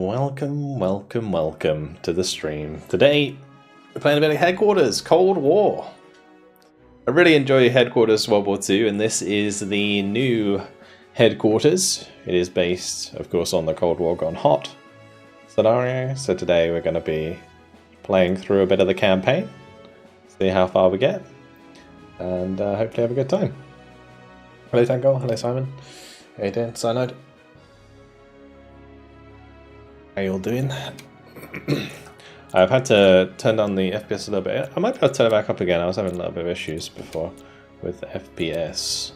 Welcome to the stream. Today, we're playing a bit of Headquarters, Cold War. I really enjoy Headquarters World War II, and this is the new Headquarters. It is based, of course, on the Cold War Gone Hot scenario. So today we're going to be playing through a bit of the campaign, see how far we get, and hopefully have a good time. Hello Tango, hello Simon. How you doing, Cyanide? How you all doing? I've had to turn down the FPS a little bit. I might be able to turn it back up again. I was having a little bit of issues before with FPS.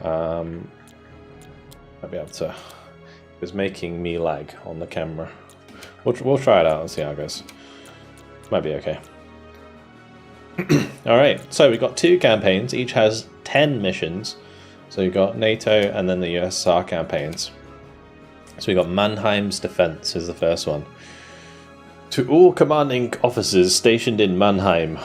I'll be able to. It was making me lag on the camera. We'll try it out and see how it goes. Might be okay. Alright, so we've got 2 campaigns. Each has 10 missions. So you've got NATO and then the USSR campaigns. So we got Mannheim's defense is the first one. To all commanding officers stationed in Mannheim,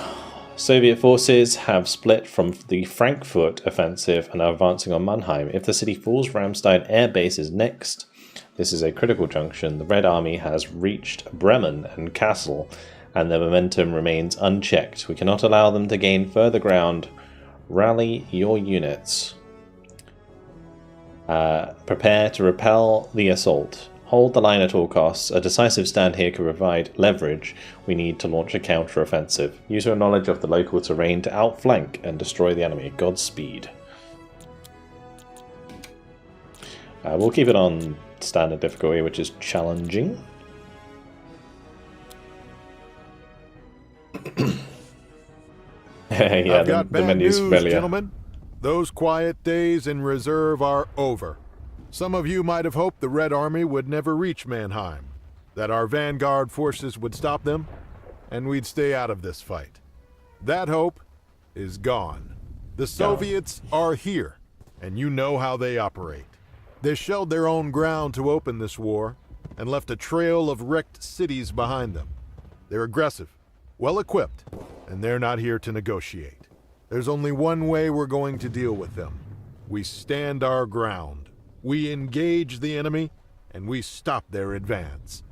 Soviet forces have split from the Frankfurt offensive and are advancing on Mannheim. If the city falls, Ramstein Air Base is next. This is a critical junction. The Red Army has reached Bremen and Kassel, and their momentum remains unchecked. We cannot allow them to gain further ground. Rally your units. Prepare to repel the assault. Hold the line at all costs. A decisive stand here could provide leverage we need to launch a counter-offensive. Use your knowledge of the local terrain to outflank and destroy the enemy. Godspeed. We'll keep it on standard difficulty, which is challenging. Yeah, I've got bad news, gentlemen. Those quiet days in reserve are over. Some of you might have hoped the Red Army would never reach Mannheim, that our vanguard forces would stop them, and we'd stay out of this fight. That hope is gone. The Soviets are here, and you know how they operate. They shelled their own ground to open this war, and left a trail of wrecked cities behind them. They're aggressive, well-equipped, and they're not here to negotiate. There's only one way we're going to deal with them. We stand our ground. We engage the enemy, and we stop their advance.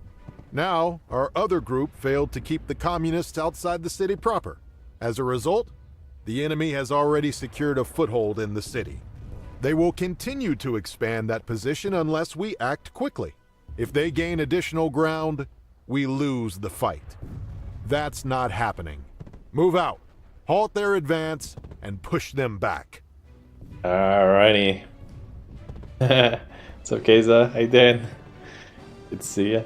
Now, our other group failed to keep the communists outside the city proper. As a result, the enemy has already secured a foothold in the city. They will continue to expand that position unless we act quickly. If they gain additional ground, we lose the fight. That's not happening. Move out. Halt their advance and push them back. Alrighty. What's up, Keza? How you doing? Good to see you.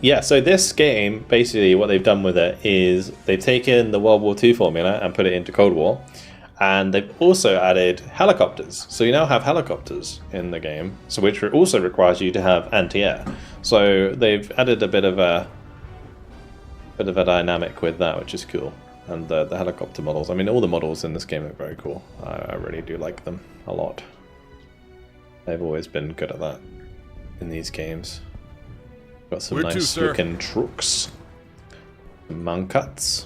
Yeah, so this game, basically what they've done with it is they've taken the World War II formula and put it into Cold War. And they've also added helicopters. So you now have helicopters in the game, so which also requires you to have anti-air. So they've added a bit of a dynamic with that, which is cool. And the helicopter models, I mean, all the models in this game are very cool. I really do like them a lot. They've always been good at that in these games. Got some nice looking trucks, mancuts.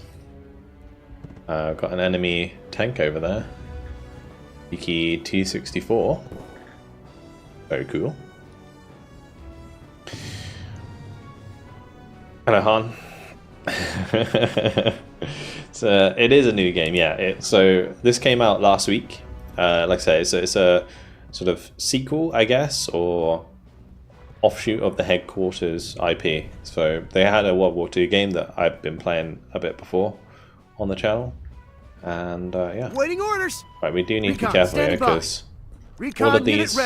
Got an enemy tank over there. Cheeky T-64. Very cool. Hello, Han. So it is a new game, yeah. So this came out last week. Like I say, it's a sort of sequel, I guess, or offshoot of the Headquarters IP. So they had a World War II game that I've been playing a bit before on the channel, and yeah. Waiting orders. Right, we do need to be careful here because all of these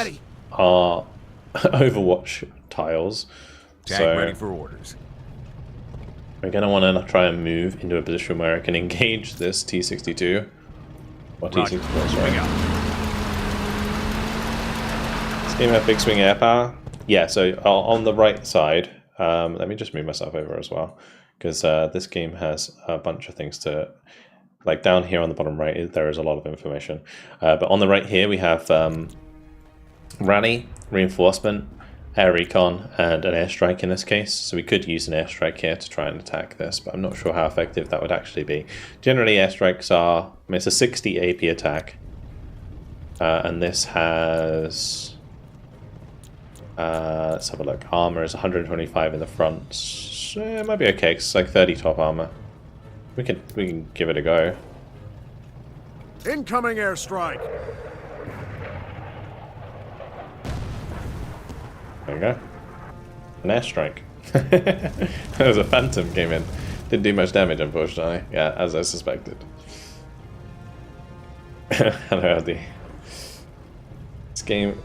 are Overwatch tiles. Tank ready for orders. We're going to want to try and move into a position where I can engage this T-62. Or T-64, sorry. This game has fixed wing air power. Yeah, so on the right side, let me just move myself over as well, because this game has a bunch of things to, like down here on the bottom right, there is a lot of information. But on the right here, we have rally, reinforcement, air recon, and an airstrike in this case. So we could use an airstrike here to try and attack this, but I'm not sure how effective that would actually be. Generally, airstrikes are, I mean, it's a 60 AP attack. And this has... let's have a look. Armor is 125 in the front. So it might be okay, 'cause it's like 30 top armor. We can give it a go. Incoming airstrike. There we go. An airstrike. There was a phantom came in. Didn't do much damage, unfortunately. Yeah, as I suspected. Hello, Andy. This game...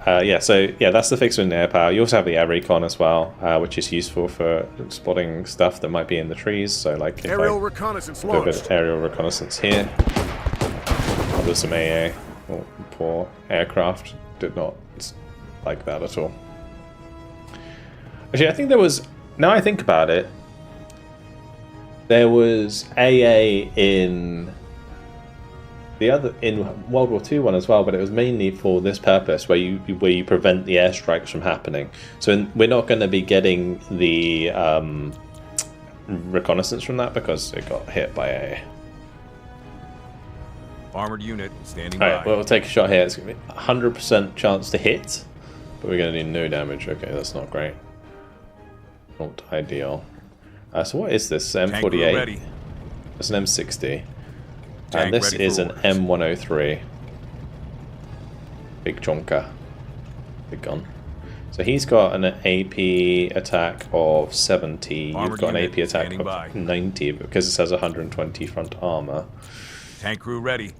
yeah, so yeah, that's the fix with air power. You also have the air recon as well, which is useful for spotting stuff that might be in the trees. So like aerial reconnaissance do a bit of aerial reconnaissance here. Oh, there's some AA. Oh, poor aircraft did not like that at all. Actually, I think there was. Now I think about it, there was AA in World War II one as well, but it was mainly for this purpose, where you prevent the airstrikes from happening. So we're not going to be getting the reconnaissance from that because it got hit by AA. Armored unit standing by. Alright, well, we'll take a shot here. It's going to be 100% chance to hit, but we're going to do no damage. Okay, that's not great. Not ideal. So what is this? M48. That's an M60. And this is an M103. Big chonker. Big gun. So he's got an AP attack of 70. You've got an AP attack of 90 because it says 120 front armor. Tank crew ready.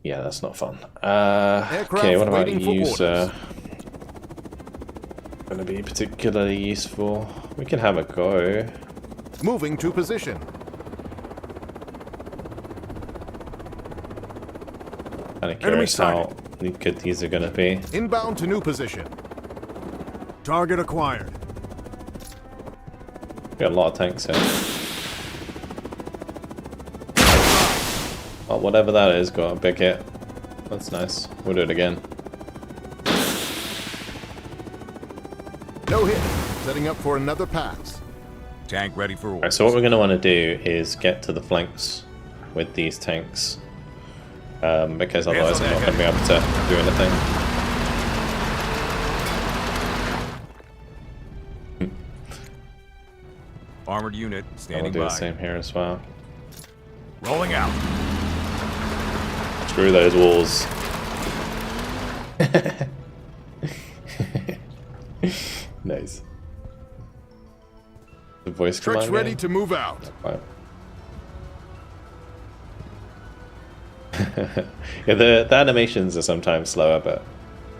Yeah, that's not fun. Okay, what about you, sir? Going to be particularly useful. We can have a go. Moving to position. Kind of curious how good these are going to be. Inbound to new position. Target acquired. We got a lot of tanks here. Oh, whatever that is, got a big hit. That's nice. We'll do it again. No hit. Setting up for another pass. Tank ready for orders. Right, so what we're going to want to do is get to the flanks with these tanks. Because otherwise I'm not going to be able to do anything. Armored unit standing by. We'll do by. the same here as well. Rolling out. Screw those walls. Nice. The voice command. Trucks ready to move out. Yeah, the animations are sometimes slower, but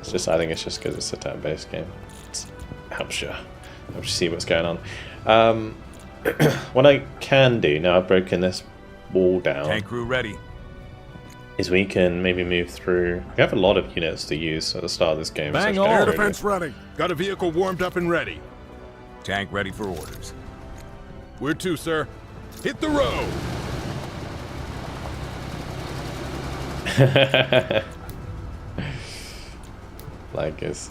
it's just, I think it's just because it's a turn-based game. It helps you see what's going on. What I can do now I've broken this wall down. Tank crew ready. Is we can maybe move through. We have a lot of units to use at the start of this game. Bang on. Air defense running. Got a vehicle warmed up and ready. Tank ready for orders. Where to, sir? Hit the road. Like this.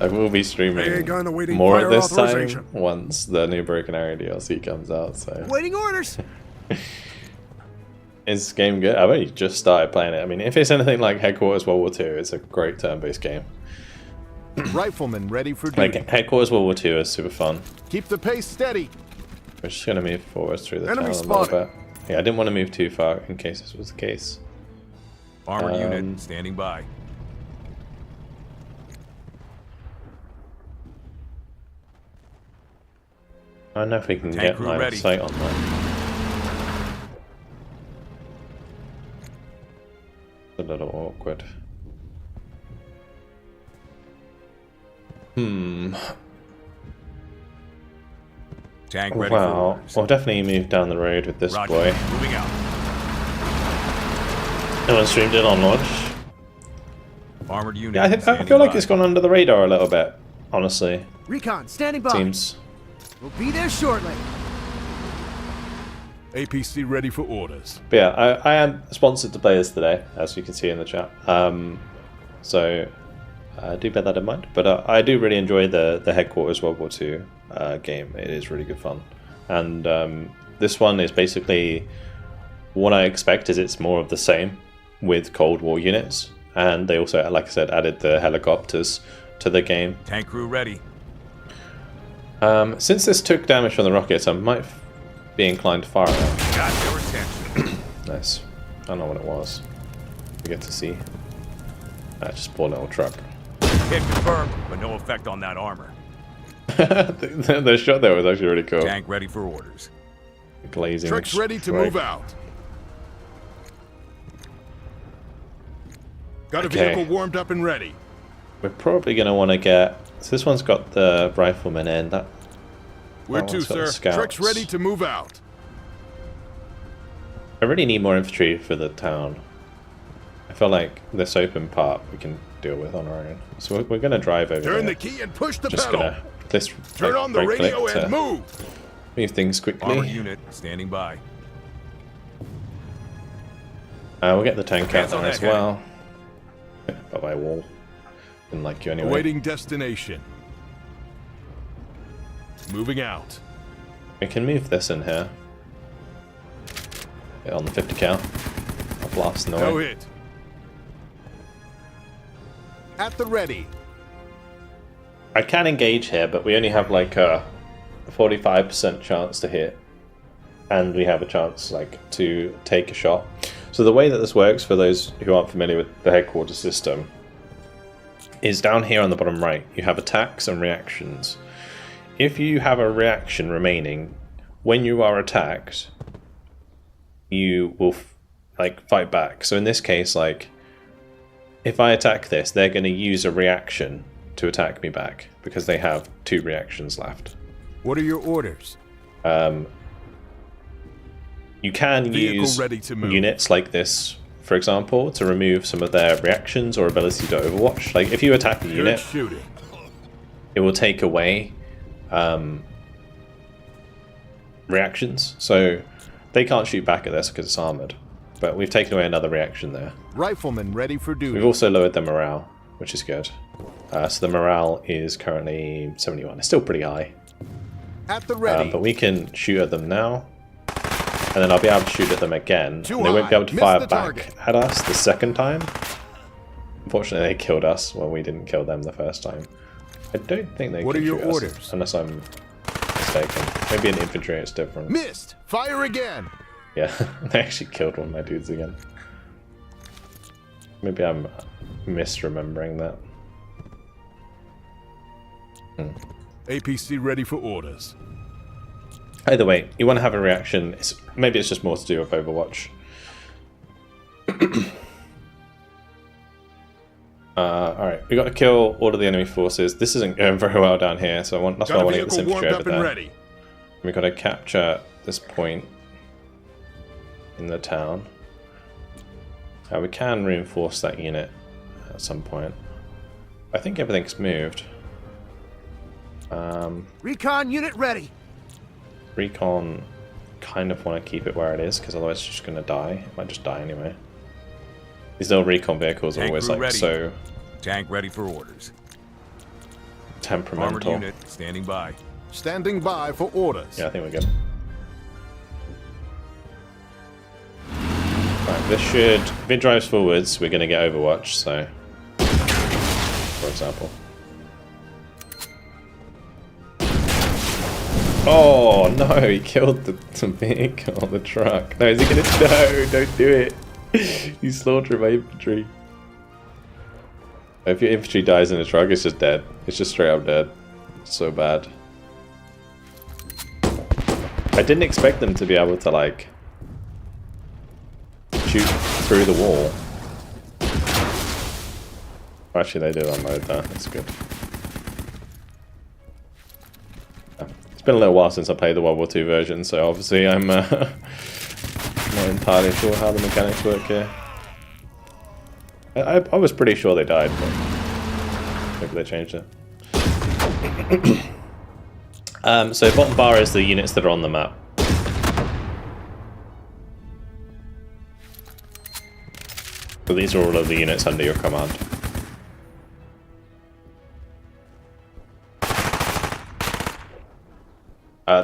I will be streaming more at this time once the new Broken Arrow DLC comes out. So waiting orders. Is this game good? I've only just started playing it. I mean, if it's anything like Headquarters World War II, it's a great turn-based game. Rifleman ready for duty. Like Headquarters World War II is super fun. Keep the pace steady. We're just gonna move forwards through the town a little bit. Yeah, I didn't want to move too far in case this was the case. Armored unit standing by. I don't know if we can get line of sight on that. A little awkward. Tank ready for orders. We'll definitely move down the road with this Roger. boy. Moving out. No one streamed it on launch. Armored unit. Yeah, I feel like it's gone under the radar a little bit, honestly. Recon standing by. Seems. We'll be there shortly. APC ready for orders. But yeah, I am sponsored to play this today, as you can see in the chat. So do bear that in mind. But I do really enjoy the Headquarters World War II game. It is really good fun. And this one is basically what I expect is it's more of the same with Cold War units. and they also, like I said, added the helicopters to the game. Tank crew ready. Since this took damage from the rockets, I might be inclined to fire it. Got their attention. Nice. I don't know what it was. We get to see. Just poor little truck. Hit confirmed, but no effect on that armor. The shot there was actually really cool. Tank ready for orders. Glazing. Trucks ready to move out. Got a vehicle warmed up and ready. We're probably going to want to get... So this one's got the rifleman in. Where to, sir? Trucks ready to move out. I really need more infantry for the town. I feel like this open part we can deal with on our own. So we're going to drive over Turn there. the key and push the Just pedal. gonna Turn on the radio and move. Move things quickly. Armor unit standing by. We'll get the tank out Hands on there as that well. Bye-bye, wall. Didn't like you anyway. Awaiting destination. Moving out. We can move this in here. Get on the 50 count. I'll blast in the No way. hit. At the ready. I can engage here, but we only have like a 45% chance to hit. And we have a chance like to take a shot. So the way that this works, for those who aren't familiar with the headquarters system, is down here on the bottom right, you have attacks and reactions. If you have a reaction remaining, when you are attacked, you will like fight back. So in this case, like, if I attack this, they're going to use a reaction to attack me back because they have 2 reactions left. What are your orders? You can use units like this, for example, to remove some of their reactions or ability to overwatch. Like, if you attack a unit, it will take away reactions. So they can't shoot back at this because it's armored. But we've taken away another reaction there. Rifleman ready for duty. We've also lowered the morale, which is good. So the morale is currently 71. It's still pretty high. At the ready. But we can shoot at them now. And then I'll be able to shoot at them again. And they won't be able to fire back at us the second time. Unfortunately, they killed us. Well, we didn't kill them the first time. I don't think they can shoot us, unless I'm mistaken. Maybe in infantry it's different. Missed! Fire again! Yeah, they actually killed one of my dudes again. Maybe I'm misremembering that. APC ready for orders. Either way, you want to have a reaction. Maybe it's just more to do with Overwatch. Alright, we got to kill all of the enemy forces. This isn't going very well down here, so that's why I want to get this infantry over there. We've got to capture this point in the town. We can reinforce that unit at some point. I think everything's moved. Recon unit ready. Recon, kind of want to keep it where it is because otherwise it's just going to die. It might just die anyway. These little recon vehicles are always like so. Tank ready for orders. Temperamental. Armored unit standing by. Standing by for orders. Yeah, I think we're good. Right, this should. If it drives forwards, we're going to get Overwatch. So, for example. Oh no, he killed the vehicle, the truck. No, is he gonna? No, don't do it. He's slaughtering my infantry. If your infantry dies in a truck, it's just dead. It's just straight up dead. It's so bad. I didn't expect them to be able to like shoot through the wall. Actually, they did unload that. That's good. It's been a little while since I played the World War II version, so obviously I'm not entirely sure how the mechanics work here. I was pretty sure they died, but maybe they changed it. So bottom bar is the units that are on the map. So these are all of the units under your command.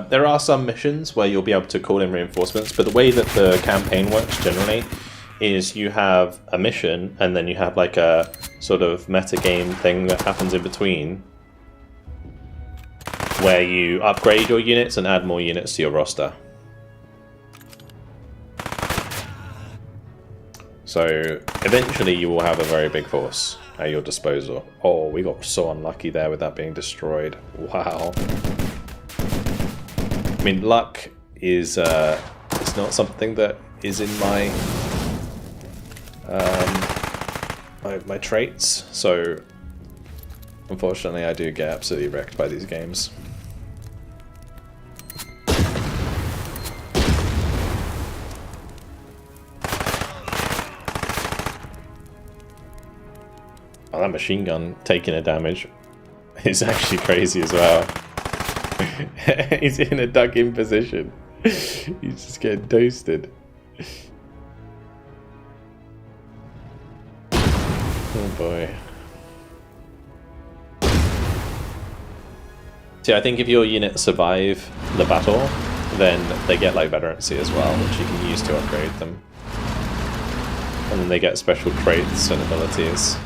There are some missions where you'll be able to call in reinforcements, but the way that the campaign works generally is you have a mission, and then you have like a sort of metagame thing that happens in between, where you upgrade your units and add more units to your roster. So eventually you will have a very big force at your disposal. Oh, we got so unlucky there with that being destroyed. Wow. I mean, luck is it's not something that is in my my traits, so unfortunately I do get absolutely wrecked by these games. Oh, that machine gun taking a damage is actually crazy as well. He's in a duck-in position. He's just getting toasted. Oh boy. See, I think if your units survive the battle, then they get like veterancy as well, which you can use to upgrade them. And then they get special traits and abilities.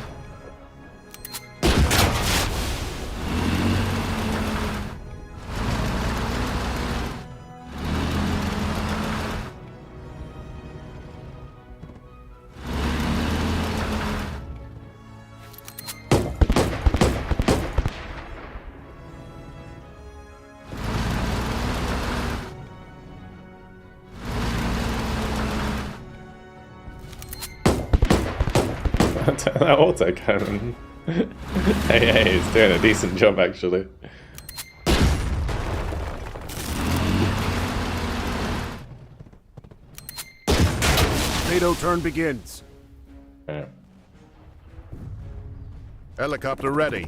That autocannon. Hey, it's doing a decent job actually. NATO turn begins. Yeah. Helicopter ready.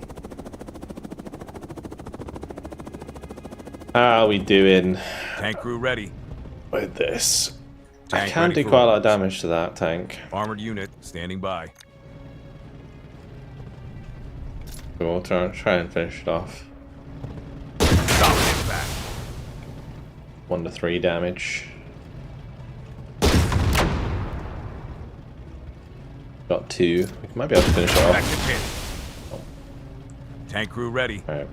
How are we doing Tank crew ready. with this? I Tank can ready do for quite a lot of orders. damage to that tank. Armored unit standing by. We'll try and finish it off. Dominant back. 1 to 3 damage. Got 2. We might be able to finish it Back off. to pin. Tank crew ready. Alright.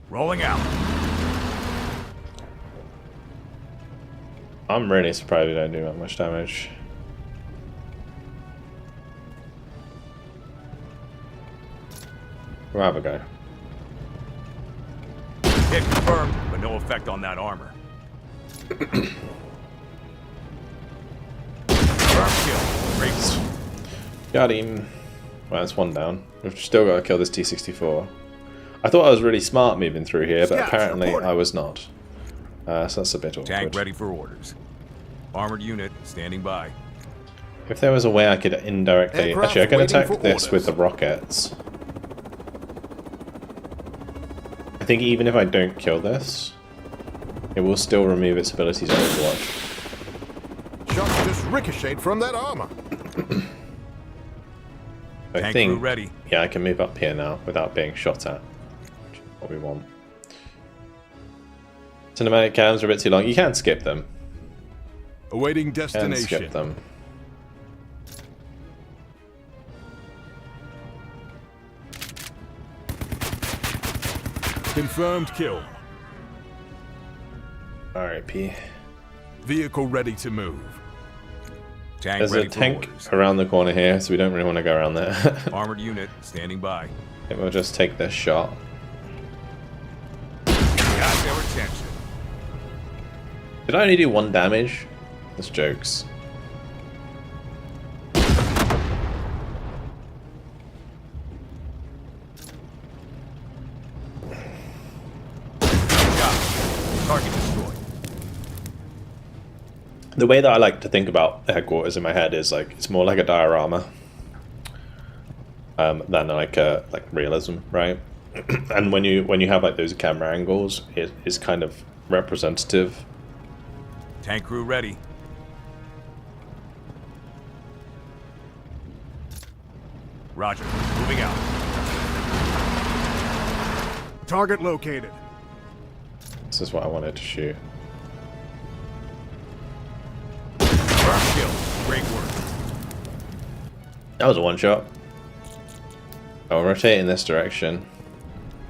Rolling out. I'm really surprised we don't do that much damage. We'll have a go. Hit confirmed, but no effect on that armor. Confirmed kill. Great. Got him. Well, that's 1 down. We've still got to kill this T-64. I thought I was really smart moving through here, but Scouts apparently reporting. I was not. So that's a bit awkward. Tank ready for orders. Armored unit standing by. If there was a way I could indirectly... Aircraft Actually, I can waiting attack for this with orders. the rockets. I think even if I don't kill this, it will still remove its abilities on Overwatch. Shots just ricocheted from that armor. I Tank think, crew ready. yeah, I can move up here now without being shot at, which is what we want. Cinematic cams are a bit too long. You can skip them. Awaiting You can destination. skip them. Confirmed kill. R.I.P. Vehicle ready to move. Tank There's ready a for tank orders. around the corner here, so we don't really want to go around there. Armored unit standing by. I think we'll just take this shot. Got their attention. Did I only do 1 damage? That's jokes. Got it. Target destroyed. The way that I like to think about the headquarters in my head is like it's more like a diorama than like realism, right? And when you have like those camera angles, it is kind of representative. Tank crew ready. Roger. Moving out. Target located. This is what I wanted to shoot. Great work. That was a one-shot. I'll rotate in this direction.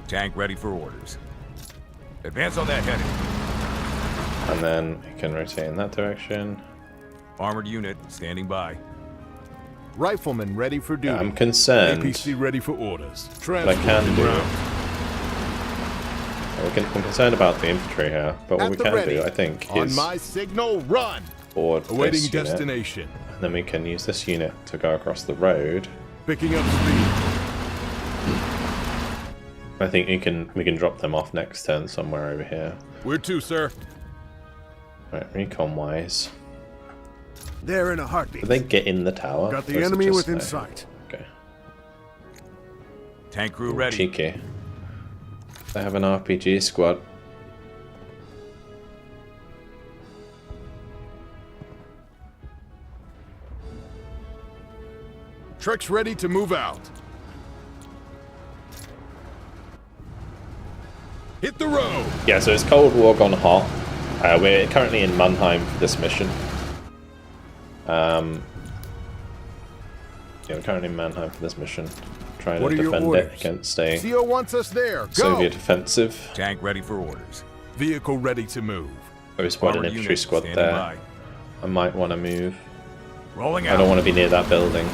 Tank ready for orders. Advance on that heading. And then we can rotate in that direction. Armored unit standing by. Rifleman ready for duty. Yeah, I'm concerned. APC ready for orders. What I can do. I'm concerned about the infantry here, but what we can do, I think, On is my signal, run. board Awaiting this unit, destination. and then we can use this unit to go across the road. Picking up speed. I think we can drop them off next turn somewhere over here. Where to, sir? Right, recon wise. They're in a heartbeat. Did they get in the tower? Got Or the is it enemy just within there? sight. Okay. Tank crew ready. Cheeky. They have an RPG squad. Trek's ready to move out. Hit the road. Yeah, so it's Cold War gone hot. We're currently in Mannheim for this mission. Yeah, we're currently in Mannheim for this mission. Trying What to are your defend orders? it against a CO wants us there. Go. Soviet offensive. Tank ready for orders. Vehicle ready to move. We spotted an Armored infantry unit squad standing there. by. I might want to move. Rolling I out. don't want to be near that building.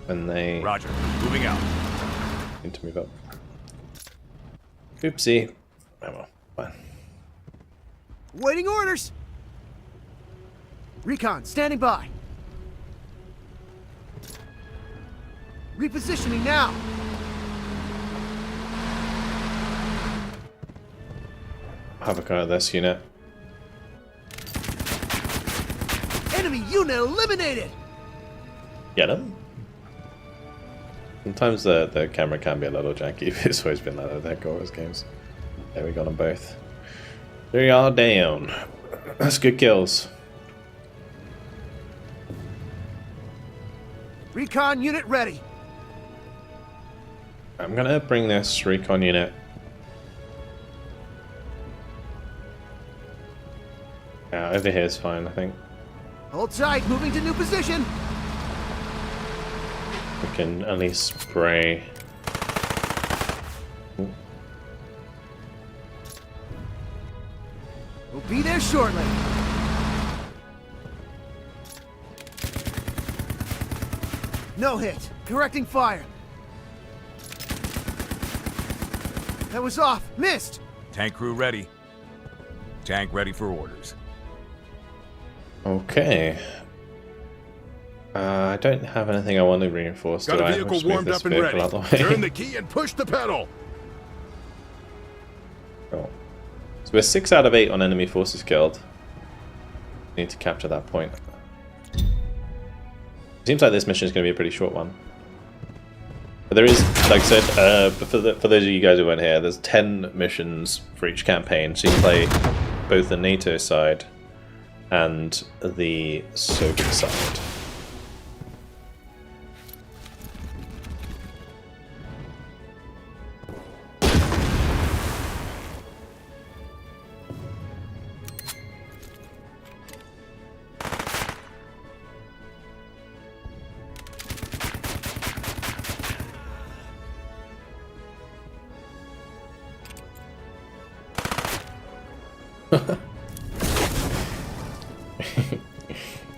And they Roger. Moving out. need to move up. Oopsie. Oh well, fine. Waiting orders. Recon, standing by. Repositioning now. Have a go at this unit. Enemy unit eliminated. Get him. Sometimes the camera can be a little janky, but it's always been like that with their Chorus games. There we got them both. They are down. That's good kills. Recon unit ready. I'm gonna bring this recon unit. Yeah, over here is fine, I think. Hold tight, moving to new position. We can at least spray. We'll be there shortly. No hit. Correcting fire. That was off. Missed. Tank crew ready. Tank ready for orders. Okay. I don't have anything I want to reinforce, Got do a I? vehicle I'll just move warmed this up and vehicle ready. out the way. Turn the key and push the pedal. Cool. So we're 6 out of 8 on enemy forces killed. Need to capture that point. Seems like this mission is going to be a pretty short one. But there is, like I said, for those of you guys who weren't here, there's 10 missions for each campaign, so you can play both the NATO side and the Soviet side.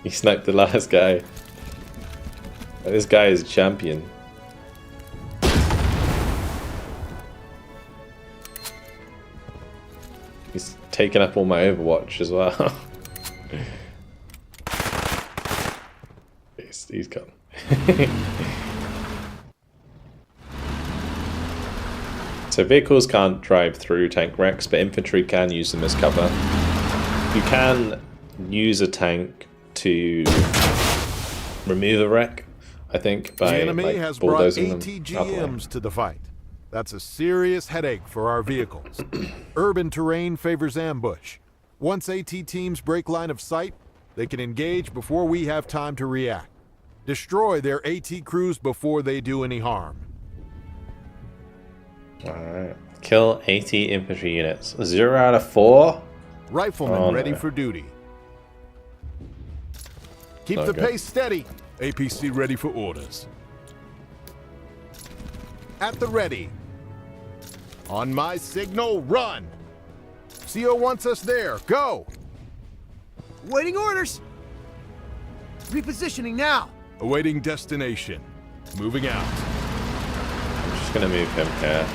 He sniped the last guy. This guy is a champion. He's taken up all my Overwatch as well. he's gone. So vehicles can't drive through tank wrecks, but infantry can use them as cover. You can use a tank to remove a wreck, I think, by The enemy like, has brought bulldozing them out the way. ATGMs to the fight. That's a serious headache for our vehicles. Urban terrain favors ambush. Once AT teams break line of sight, they can engage before we have time to react. Destroy their AT crews before they do any harm. Alright. Kill 80 infantry units. 0 out of 4? Rifleman Oh, ready no. for duty. Keep Oh, the good. pace steady. APC ready for orders. At the ready. On my signal, run. CO wants us there. Go. Waiting orders. Repositioning now. Awaiting destination. Moving out. I'm just gonna move him here.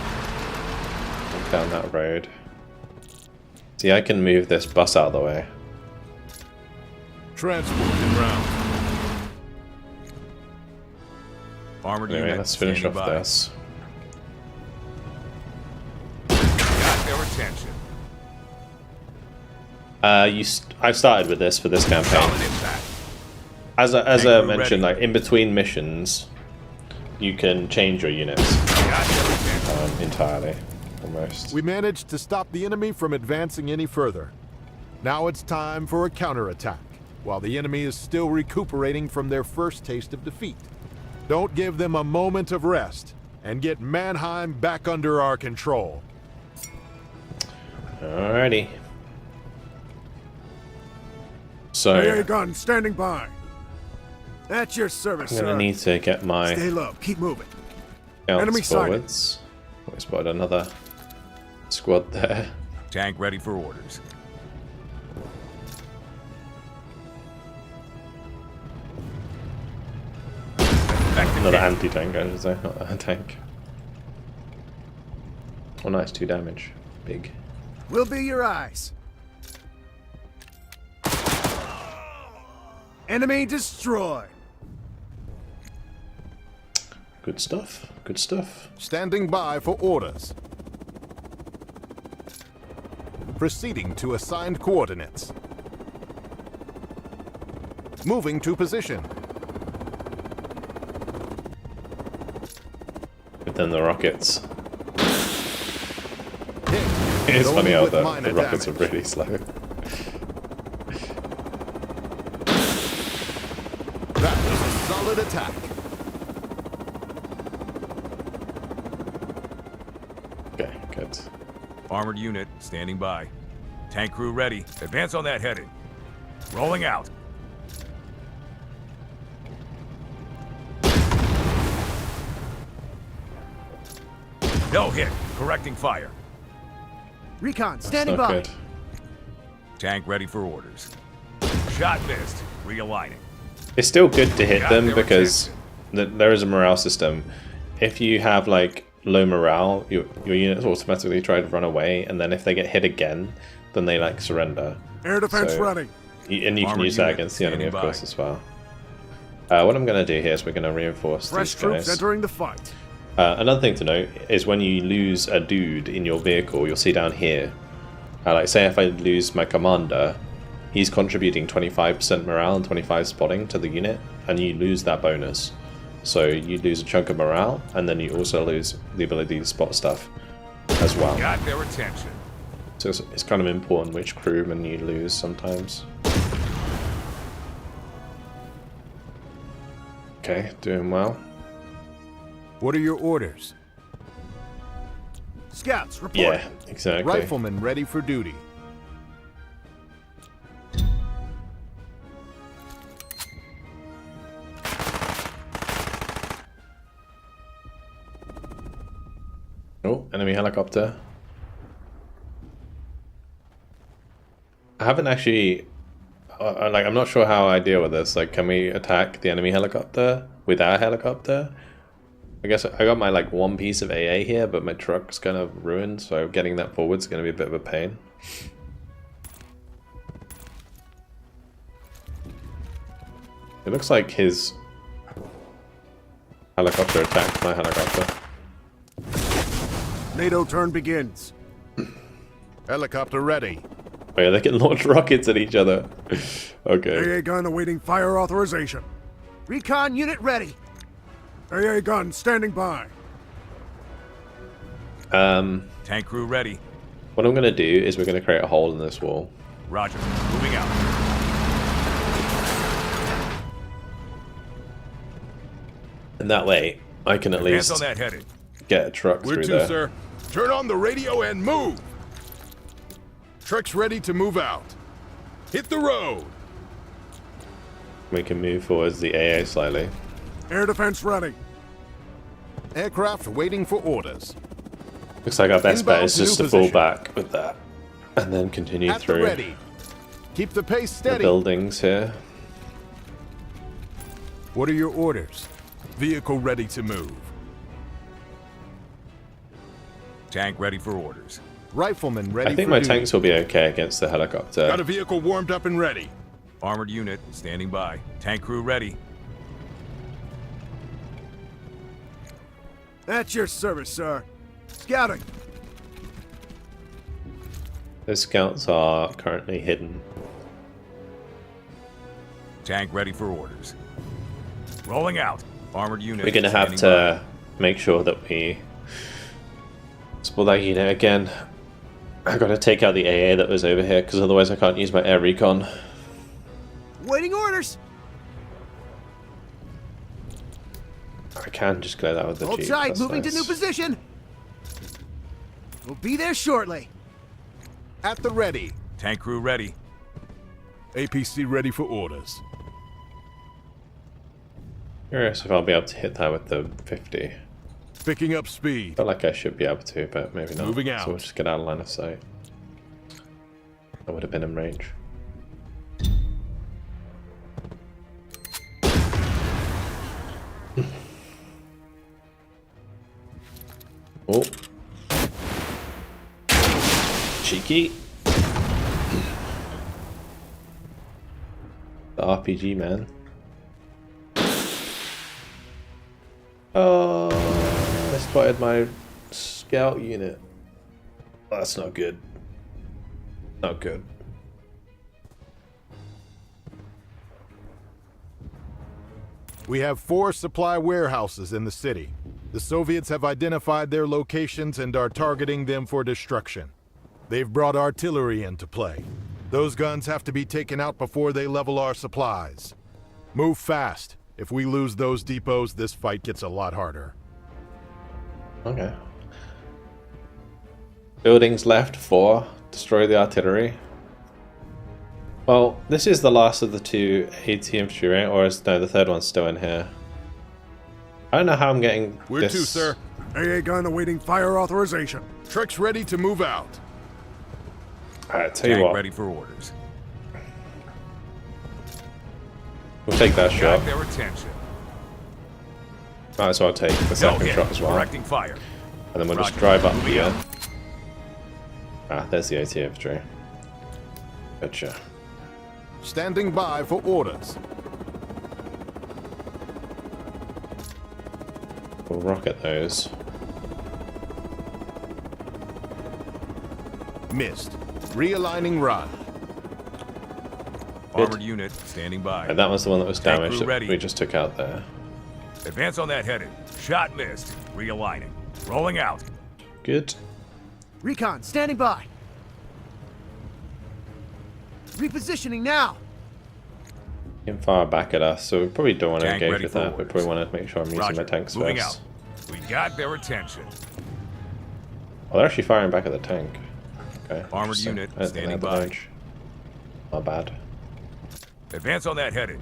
Down that road. See, I can move this bus out of the way. Transport en route. Armored Anyway, unit let's finish off standing by. this. Got their attention. I've started with this for this campaign. Solid impact. As I Tank mentioned, ready. like in between missions, you can change your units Got their attention. entirely, almost. We managed to stop the enemy from advancing any further. Now it's time for a counterattack, while the enemy is still recuperating from their first taste of defeat. Don't give them a moment of rest, and get Mannheim back under our control. Alrighty. So AA gun standing by. At your service, I'm gonna sir. need to get my Stay low. Keep moving. scouts Enemy sighted. forwards. We spotted another squad there. Tank ready for orders. Effective Another hit. anti-tank, I should say, not a tank. Oh nice, 2 damage. Big. We'll be your eyes. Enemy destroyed. Good stuff. Good stuff. Standing by for orders. Proceeding to assigned coordinates. Moving to position. But then the rockets. Hit. It's Going funny how with the minor rockets are damage. really slow. That was a solid attack. Okay, good. Armored unit standing by. Tank crew ready. Advance on that heading. Rolling out. No hit. Correcting fire. Recon That's standing not by. good. Tank ready for orders. Shot missed. Realigning. It's still good to hit Got them their because attention. there is a morale system. If you have like low morale, your units automatically try to run away, and then if they get hit again, then they like surrender. Air defense So- running. And you can Armored use that unit against the enemy, standing of by. course, as well. What I'm going to do here is we're going to reinforce Fresh these troops guys. entering the fight. Another thing to note is when you lose a dude in your vehicle, you'll see down here, like say if I lose my commander, he's contributing 25% morale and 25 spotting to the unit, and you lose that bonus. So you lose a chunk of morale, and then you also lose the ability to spot stuff as well. Got their attention. So it's kind of important which crewman you lose sometimes. Okay, doing well. What are your orders? Scouts report. Yeah, exactly. Riflemen ready for duty. Oh, enemy helicopter. I haven't actually... I'm not sure how I deal with this. Like, can we attack the enemy helicopter with our helicopter? I guess I got my, like, one piece of AA here, but my truck's kind of ruined, so getting that forward's going to be a bit of a pain. It looks like his helicopter attacked my helicopter. NATO turn begins. Helicopter ready. Oh yeah, they can launch rockets at each other. Okay. AA gun awaiting fire authorization. Recon unit ready. AA gun standing by. Tank crew ready. What I'm going to do is we're going to create a hole in this wall. Roger. Moving out. And that way, I can at Advance on least that heading. get a truck Where through to, there. sir? Turn on the radio and move. Trucks ready to move out. Hit the road. We can move forwards the AA slightly. Air defense ready. Aircraft waiting for orders. Looks like our best bet Inbound is to just new to fall position. back with that. And then continue At the through ready. Keep the pace the steady. buildings here. What are your orders? Vehicle ready to move. Tank ready for orders. Rifleman ready I think for my duty. tanks will be okay against the helicopter. Got a vehicle warmed up and ready. Armored unit standing by. Tank crew ready. At your service, sir. Scouting. The scouts are currently hidden. Tank ready for orders. Rolling out. Armored unit. We're going to have standing to make sure that we spoil that unit again. I got to take out the AA that was over here because otherwise I can't use my air recon. Waiting orders. I can just clear that with the Hold Jeep. tight. That's Moving to nice. new position. We'll be there shortly. At the ready. by. Tank crew ready. APC ready for orders. Curious if I'll be able to hit that with the 50. Picking up speed. Felt like I should be able to, but maybe not. Moving So out. we'll just get out of line of sight. I would have been in range. Oh. Cheeky. The RPG man. Oh, I spotted my scout unit. Oh, that's not good. Not good. We have 4 supply warehouses in the city. The Soviets have identified their locations and are targeting them for destruction. They've brought artillery into play. Those guns have to be taken out before they level our supplies. Move fast. If we lose those depots, this fight gets a lot harder. Okay. Buildings left 4. Destroy the artillery. Well, this is the last of the 2 AT infantry, right? Or is no, the third one's still in here. I don't know how I'm getting Where this. to, sir? AA gun awaiting fire authorization. Trucks ready to move out. Alright, tell you Tank what. ready for orders. We'll take that Got shot. their attention. Might as well take the No second hit. shot as well. Directing fire. And then we'll just Roger. drive up Moving here. out. Ah, there's the AT infantry. Gotcha. Standing by for orders. We'll rocket those. Missed. Realigning run. Armored unit standing by. And that was the one that was Tank damaged crew that ready. we just took out there. Advance on that headed. Shot missed. Realigning. Rolling out. Good. Recon standing by. Repositioning now. Getting far back at us, so we probably don't want to Tank engage ready with for that. We orders. probably want to make sure I'm using Roger. my tanks Moving first. out. We got their attention. Oh, they're actually firing back at the tank. Okay. Armored interesting. unit I don't think they standing had the by. range. Not bad. Advance on that headed.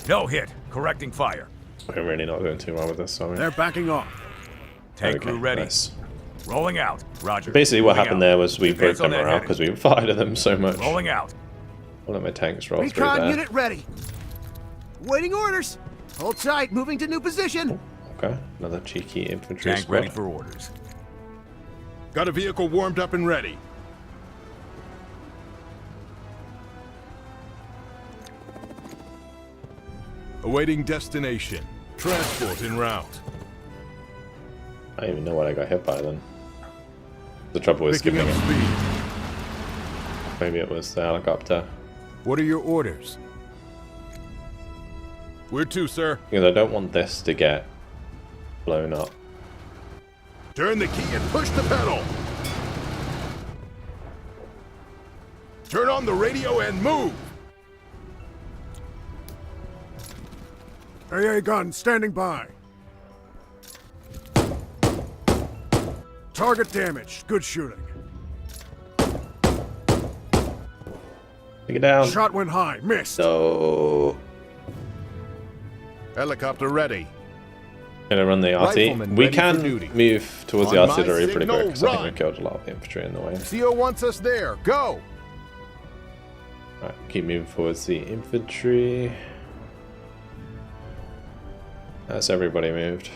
No hit. Correcting fire. We're really not doing too well with this, are we? They're backing off. Tank crew ready. Nice. Rolling out. Roger. Basically, what Moving happened out. there was we broke Advance on them that morale headed. because we fired at them so much. Rolling out. I'll let my tanks roll through Recon there. unit ready. Waiting orders. Hold tight. Moving to new position. Okay, another cheeky infantry Tank squad. ready for orders. Got a vehicle warmed up and ready. Awaiting destination. Transport en route. I don't even know what I got hit by then. The trouble was Picking giving up it. speed. Maybe it was the helicopter. What are your orders? Where to, sir? Because I don't want this to get blown up. Turn the key and push the pedal. Turn on the radio and move. AA gun standing by. Target damaged. Good shooting. Take it down. Shot went high. Missed. No. Helicopter ready. Gonna run the RT. Rifleman We ready can for duty. move towards the On my artillery pretty signal, quick because I think run. we killed a lot of the infantry in the way. CO wants us there. Go. Right, keep moving towards the infantry. That's everybody moved.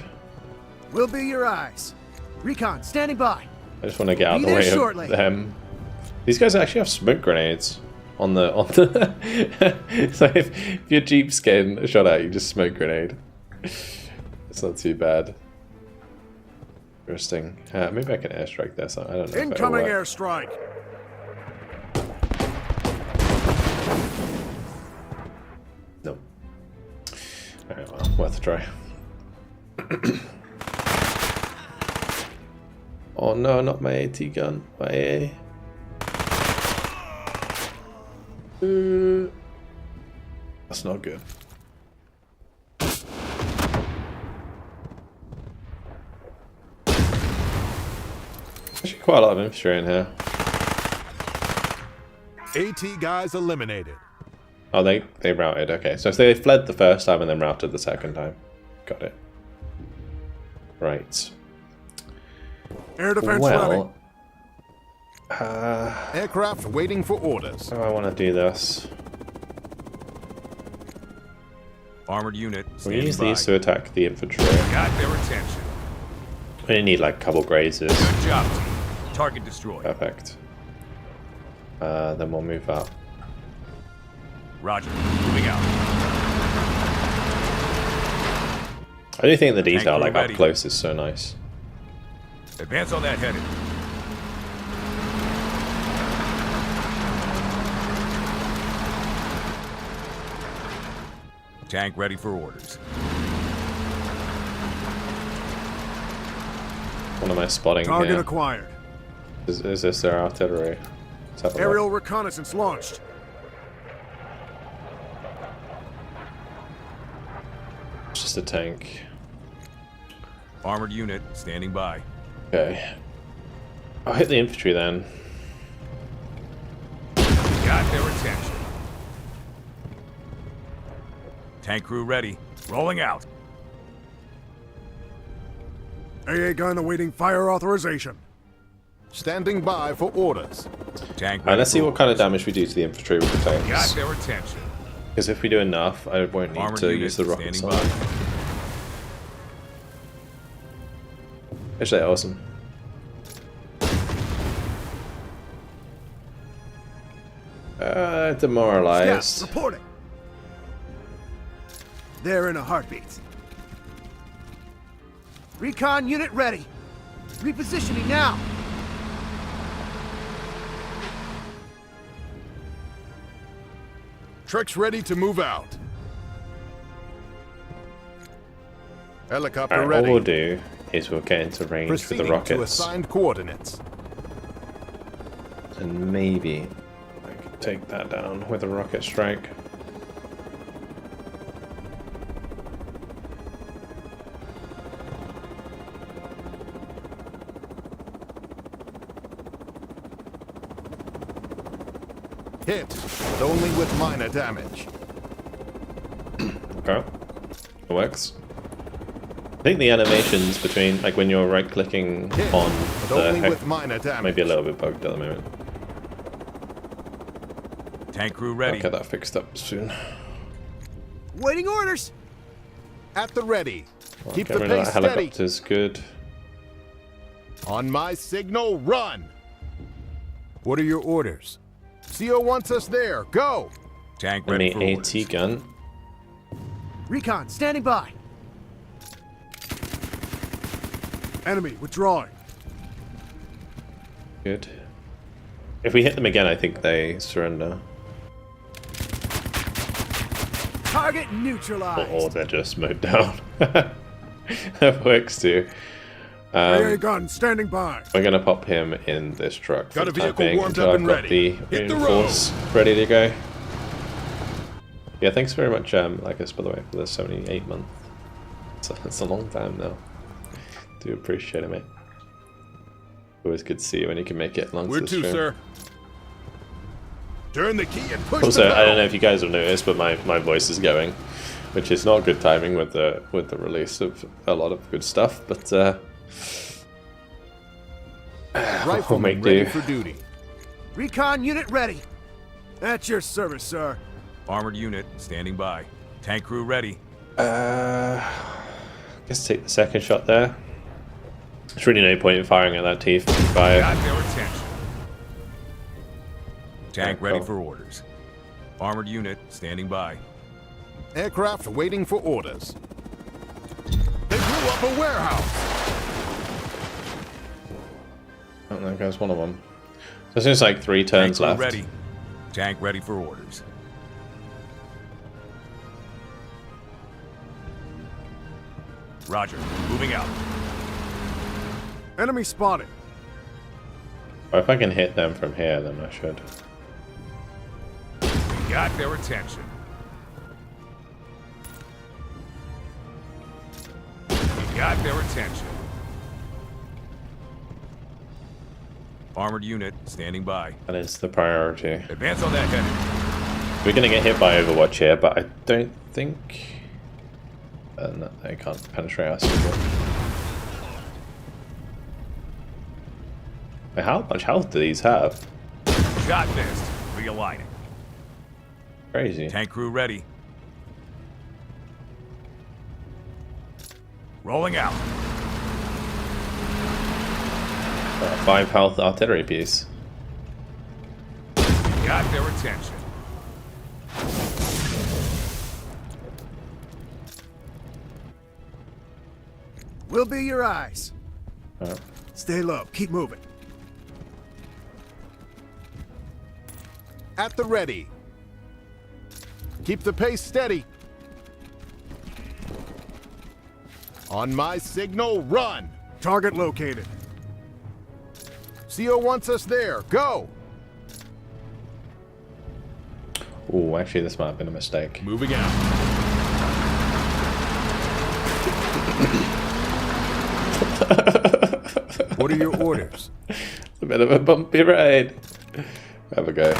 We'll be your eyes. Recon, standing by. I just want to get out of Be the there way shortly. of them. These guys actually have smoke grenades on the so if your Jeep's getting shot at, you just smoke grenade. It's not too bad. Interesting. Maybe I can airstrike this. I don't know. Incoming airstrike. No. Alright, well, worth a try. Oh no, not my AT gun. My AA. That's not good. Actually, quite a lot of infantry in here. AT guys eliminated. Oh, they routed. Okay, so they fled the first time and then routed the second time. Got it. Right. Air defense ready. Well, Aircraft waiting for orders. how do I want to do this? Armored unit We standing use by. these to attack the infantry. Got their attention. We only need like a couple grazers. Good job, team. Target destroyed. Perfect. Then we'll move up. Roger. Moving out. I do think the detail, crew like up ready. close, is so nice. Advance on that headed. Tank ready for orders. What am I spotting Target here? acquired. Is this their artillery? Let's have a look. Aerial reconnaissance launched. It's just a tank. Armored unit standing by. Okay. I'll hit the infantry then. Got their attention. Tank crew ready. Rolling out. AA gun awaiting fire authorization. Standing by for orders. Tank Alright, ready let's see for what kind of orders. damage we do to the infantry with the Got tanks. their attention. Because if we do enough, I won't need Armored to unit use the rocket standing side. by. Actually, awesome. Demoralized. Scouts, reporting. They're in a heartbeat. Recon unit ready. Repositioning now. Treks ready to move out. Helicopter Alright, ready. what we'll do is we'll get into range with Proceeding the to rockets. assigned coordinates. And maybe I can take that down with a rocket strike. Hit, but only with minor damage. Okay. It works. I think the animations between, like when you're right clicking Hit, on but the only hex, with minor damage. maybe a little bit bugged at the moment. Tank crew ready. I'll get that fixed up soon. Waiting orders. At the ready. Keep the Getting rid of pace that steady. helicopter's good. On my signal, run! What are your orders? CO wants us there. Go! Tank ready Enemy for AT orders. gun. Recon standing by. Enemy withdrawing. Good. If we hit them again, I think they surrender. Target neutralized. Or they're just mowed down. That works too. AA gun standing by. We're gonna pop him in this truck for Got a the time vehicle being warmed until up I've and got ready. the Hit the reinforce ready to go. Yeah, thanks very much, Lycus, by the way, for the 78 month. It's a long time now. Do appreciate it, mate. Always good to see you when you can make it along Where to the to, stream. sir? Turn the key and push Also, the I don't know pedal. if you guys have noticed, but my voice is going, which is not good timing with the release of a lot of good stuff. But we'll Rifleman make ready do. for duty. Recon unit ready. At your service, sir. Armored unit standing by. Tank crew ready. Guess take the second shot there. There's really no point in firing at that T-55. Got their attention. Tank Okay, ready cool. for orders. Armored unit standing by. Aircraft waiting for orders. They blew up a warehouse. Oh, there goes one of them. So there's like 3 turns Tank crew left. ready. Tank ready for orders. Roger. Moving out. Enemy spotted. Or if I can hit them from here, then I should. Got their attention. Got their attention. Armored unit standing by. That is the priority. Advance on that heading. We're gonna get hit by Overwatch here, but I don't think... no, they can't penetrate us. Wait, how much health do these have? Shot missed. Realigning. Crazy. Tank crew ready. Rolling out. 5 health artillery piece. Got their attention. We'll be your eyes. Oh. Stay low. Keep moving. At the ready. Keep the pace steady. On my signal, run. Target located. CO wants us there. Go. Ooh, actually this might have been a mistake. Moving out. What are your orders? A bit of a bumpy ride. Have a go.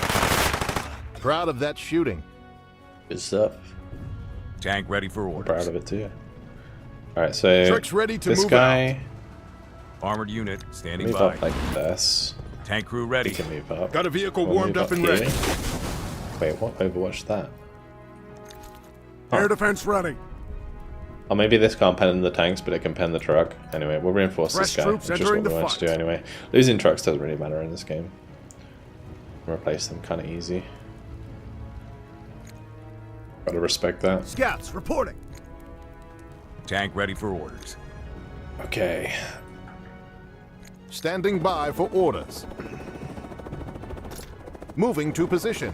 Proud of that shooting. Good stuff. Tank ready for I'm orders. proud of it too. Alright, so Trucks ready to this move guy Armored unit standing move by. up like this. Tank crew He ready. can move up. Got a vehicle We'll warmed move up and here. ready. Wait, what Overwatch that? Air defense running. Oh, maybe this can't pen the tanks, but it can pen the truck. Anyway, we'll reinforce Fresh this guy, troops which is what entering we the want to fight. do anyway. Losing trucks doesn't really matter in this game. Replace them kind of easy. Gotta respect that. Scouts reporting. Tank ready for orders. Okay. Standing by for orders. Moving to position.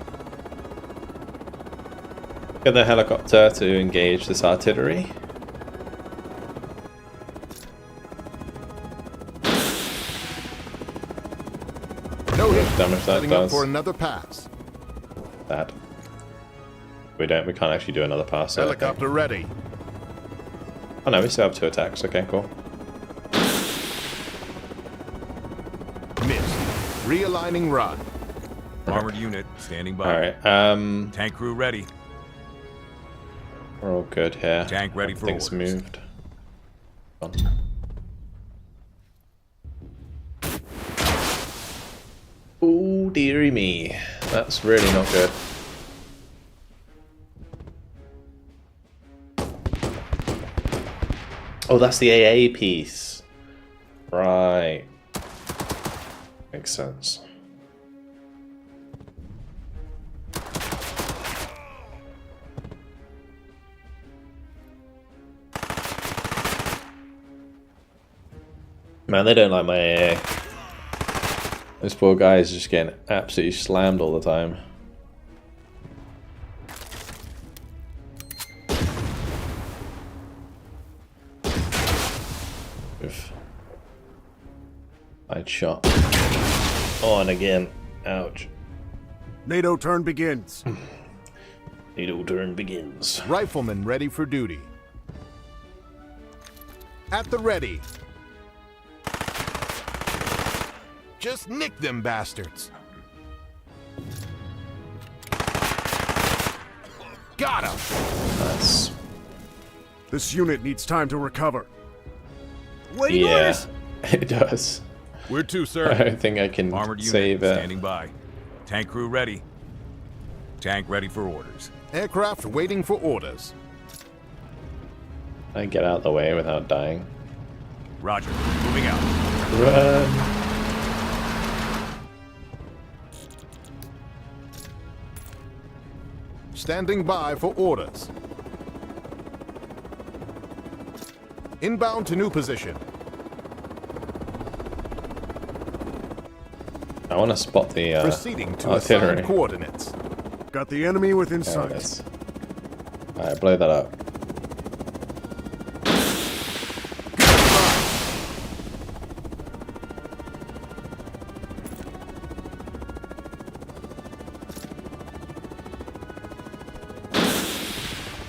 Get the helicopter to engage this artillery. No hit. Damage that Setting up does. for another pass. That. We can't actually do another pass. there, I think. Helicopter ready. Oh no, we still have 2 attacks. Okay, cool. Missed. Realigning run. Armored unit standing by. Alright, Tank crew ready. we're all good here. Tank ready for Everything's orders. moved. On. Oh dearie me. That's really not good. Oh, that's the AA piece. Right. Makes sense. Man, they don't like my AA. This poor guy is just getting absolutely slammed all the time. Oof. I'd shot. On again. Ouch. NATO turn begins. NATO turn begins. Rifleman ready for duty. At the ready. Just nick them bastards. Got him! Nice. This unit needs time to recover. Waiting Yeah, orders. it does. Where to, I sir? don't think I can Armored unit save it. standing by. Tank crew ready. Tank ready for orders. Aircraft waiting for orders. I get out of the way without dying. Roger. Moving out. Run! Standing by for orders. Inbound to new position. I want to spot the Proceeding to artillery. assigned coordinates. Got the enemy within There sight. it is. Alright, blow that up.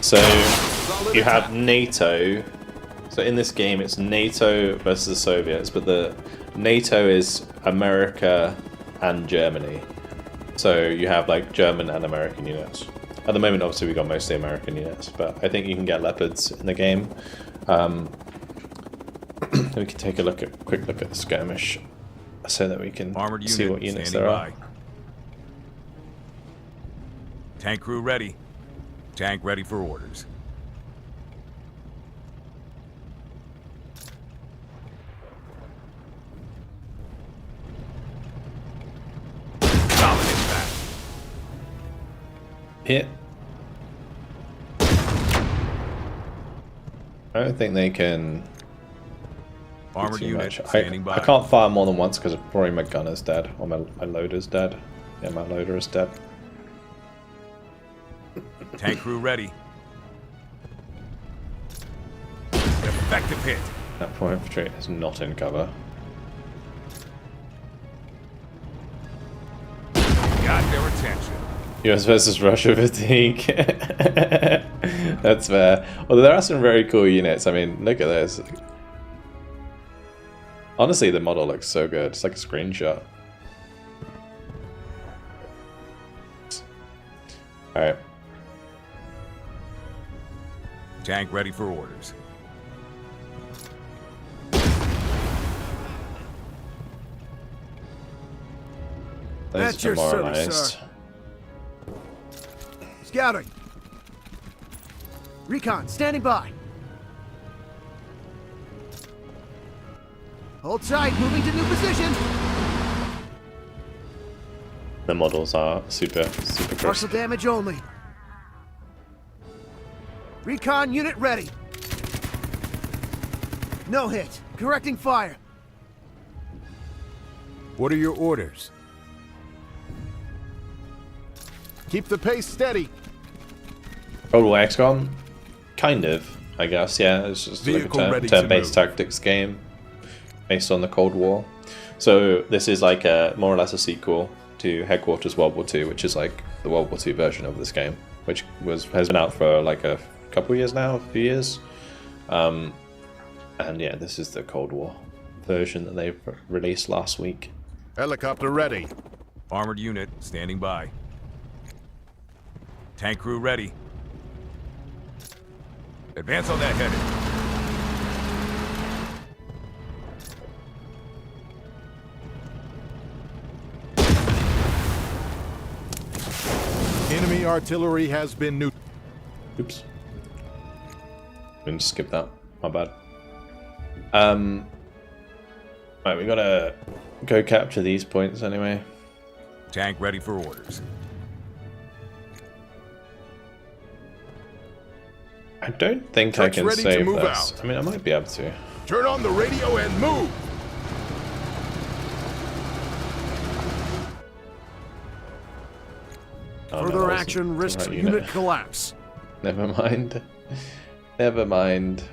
So you have NATO. So in this game, it's NATO versus the Soviets, but the NATO is America and Germany. So you have like German and American units. At the moment, obviously, we got mostly American units, but I think you can get Leopards in the game. We can take a quick look at the skirmish, so that we can Armored see unit what units standing there are. by. Tank crew ready. Tank ready for orders. Solid impact. Hit. I don't think they can do Armored too unit much. standing by. I can't fire more than once because probably my gunner's dead or my loader's dead. Yeah, my loader is dead. Tank crew ready. Effective hit. That point infantry is not in cover. Got their attention. US versus Russia fatigue. That's fair. Although there are some very cool units. I mean, look at this. Honestly, the model looks so good. It's like a screenshot. Alright. Tank ready for orders. Those That's your service, demoralized. sir. Scouting. Recon, standing by. Hold tight, moving to new position. The models are super Partial crisp. damage only. Recon unit ready. No hit. Correcting fire. What are your orders? Keep the pace steady. Cold War XCOM? Kind of, I guess, yeah. It's just Vehicle like ready a to turn-based move. tactics game based on the Cold War. So this is like a more or less a sequel to Headquarters World War II, which is like the World War II version of this game, which has been out for like a couple of years now, a few years. And yeah, this is the Cold War version that they released last week. Helicopter ready. Armored unit standing by. Tank crew ready. Advance on that heading. Enemy artillery has been neutralized. Oops. Didn't skip that. My bad. Right, we gotta go capture these points anyway. Tank ready for orders. I don't think Trucks I can ready to save move this. out. I mean, I might be able to. Turn on the radio and move. Oh, no, that Further wasn't action the risks right unit collapse. Never mind. Never mind.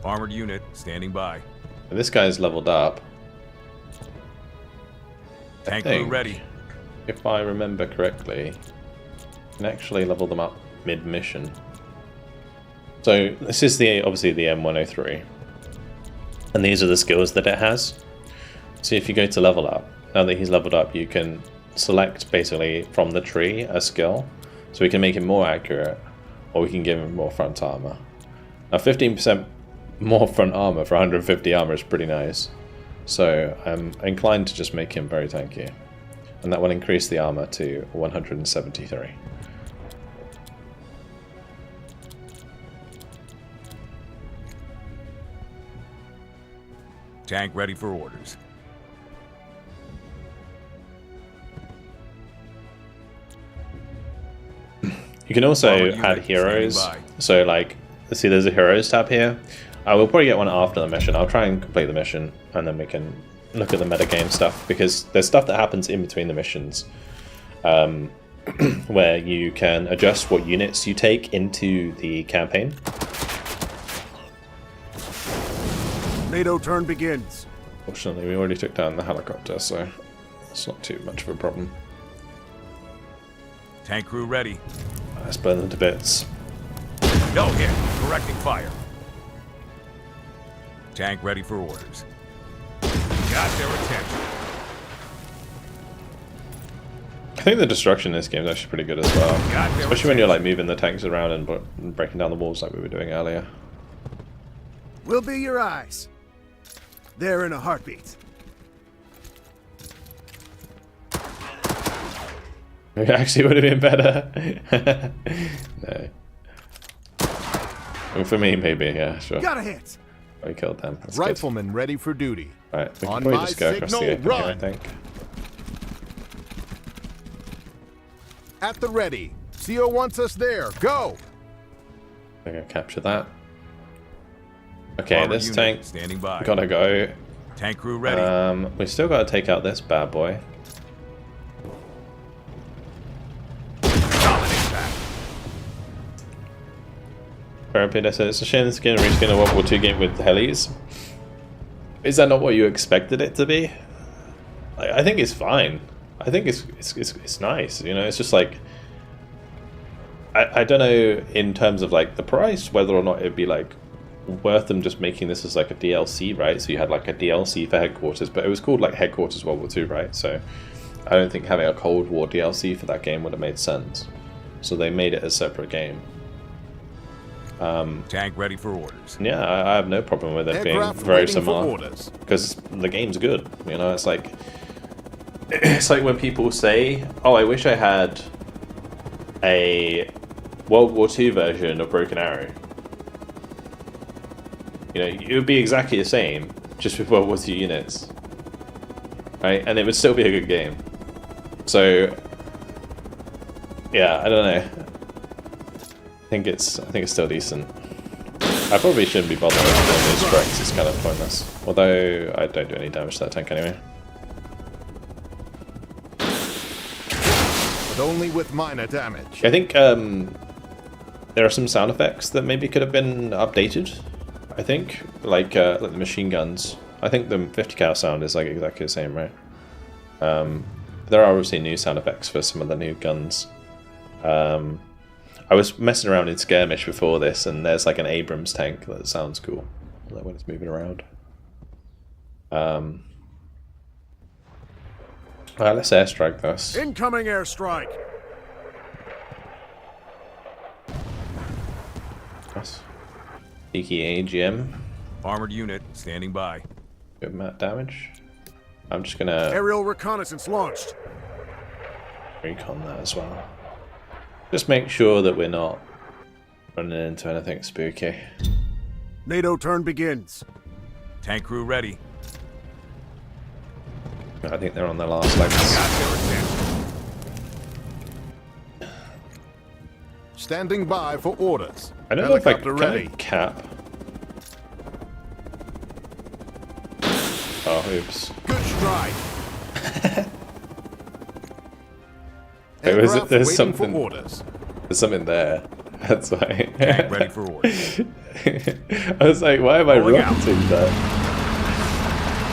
Armored unit standing by. This guy's leveled up. Tank crew think. ready. If I remember correctly, you can actually level them up mid-mission. So this is obviously the M103. And these are the skills that it has. So if you go to level up, now that he's leveled up, you can select basically from the tree a skill, so we can make him more accurate, or we can give him more front armor. Now 15% more front armor for 150 armor is pretty nice, so I'm inclined to just make him very tanky, and that will increase the armor to 173. Tank ready for orders. You can also add heroes. So like, see there's a heroes tab here. I will probably get one after the mission. I'll try and complete the mission and then we can look at the metagame stuff, because there's stuff that happens in between the missions where you can adjust what units you take into the campaign. NATO turn begins. Fortunately, we already took down the helicopter, so it's not too much of a problem. Tank crew ready. Let's burn them to bits. No hit. Correcting fire. Tank ready for orders. Got their attention. I think the destruction in this game is actually pretty good as well. Especially when you're like moving the tanks around and breaking down the walls like we were doing earlier. We'll be your eyes. There in a heartbeat. It actually would have been better. No. Well, for me, maybe, yeah, sure. Got a hit. We killed them. That's Rifleman ready for duty. good. Right, we can On probably my just go across the signal, open here, I run. think. At the ready. CO wants us there. Go! We're gonna capture that. Okay, Armored this unit tank standing by. gotta go. Tank crew ready. We still gotta take out this bad boy. Dominate that. Parapet said it's a shame this game reskin a World War II game with helis. Is that not what you expected it to be? I think it's fine. I think it's nice. You know, it's just like I don't know in terms of like the price whether or not it'd be like worth them just making this as like a DLC, right? So you had like a DLC for Headquarters, but it was called like Headquarters World War II, right? So I don't think having a Cold War DLC for that game would have made sense. So they made it a separate game. Tank ready for orders. Yeah, I have no problem with it being Aircraft very waiting for similar orders. because the game's good. You know, it's like when people say, "Oh, I wish I had a World War II version of Broken Arrow." You know, it would be exactly the same, just with World War II units, right? And it would still be a good game. So, yeah, I don't know. I think it's still decent. I probably shouldn't be bothered with those strikes. It's kind of pointless. Although I don't do any damage to that tank anyway. But only with minor damage. I think there are some sound effects that maybe could have been updated. I think like the machine guns. I think the 50 cal sound is like exactly the same, right? There are obviously new sound effects for some of the new guns. I was messing around in Skirmish before this, and there's like an Abrams tank that sounds cool, like when it's moving around. Alright, let's airstrike this. Incoming airstrike. Nice. Peaky AGM. Armored unit standing by. Good amount of damage. I'm just gonna Aerial reconnaissance launched. recon that as well. Just make sure that we're not running into anything spooky. NATO turn begins. Tank crew ready. I think they're on their last legs. Got their attention. Standing by for orders. I don't know if I Helicopter can ready. cap. Oh, oops. Good strike. Wait, was it- Aircraft there's waiting something- for orders. There's something there. That's why. Tank ready for orders. I was like, why am I Rolling out. rocketing that?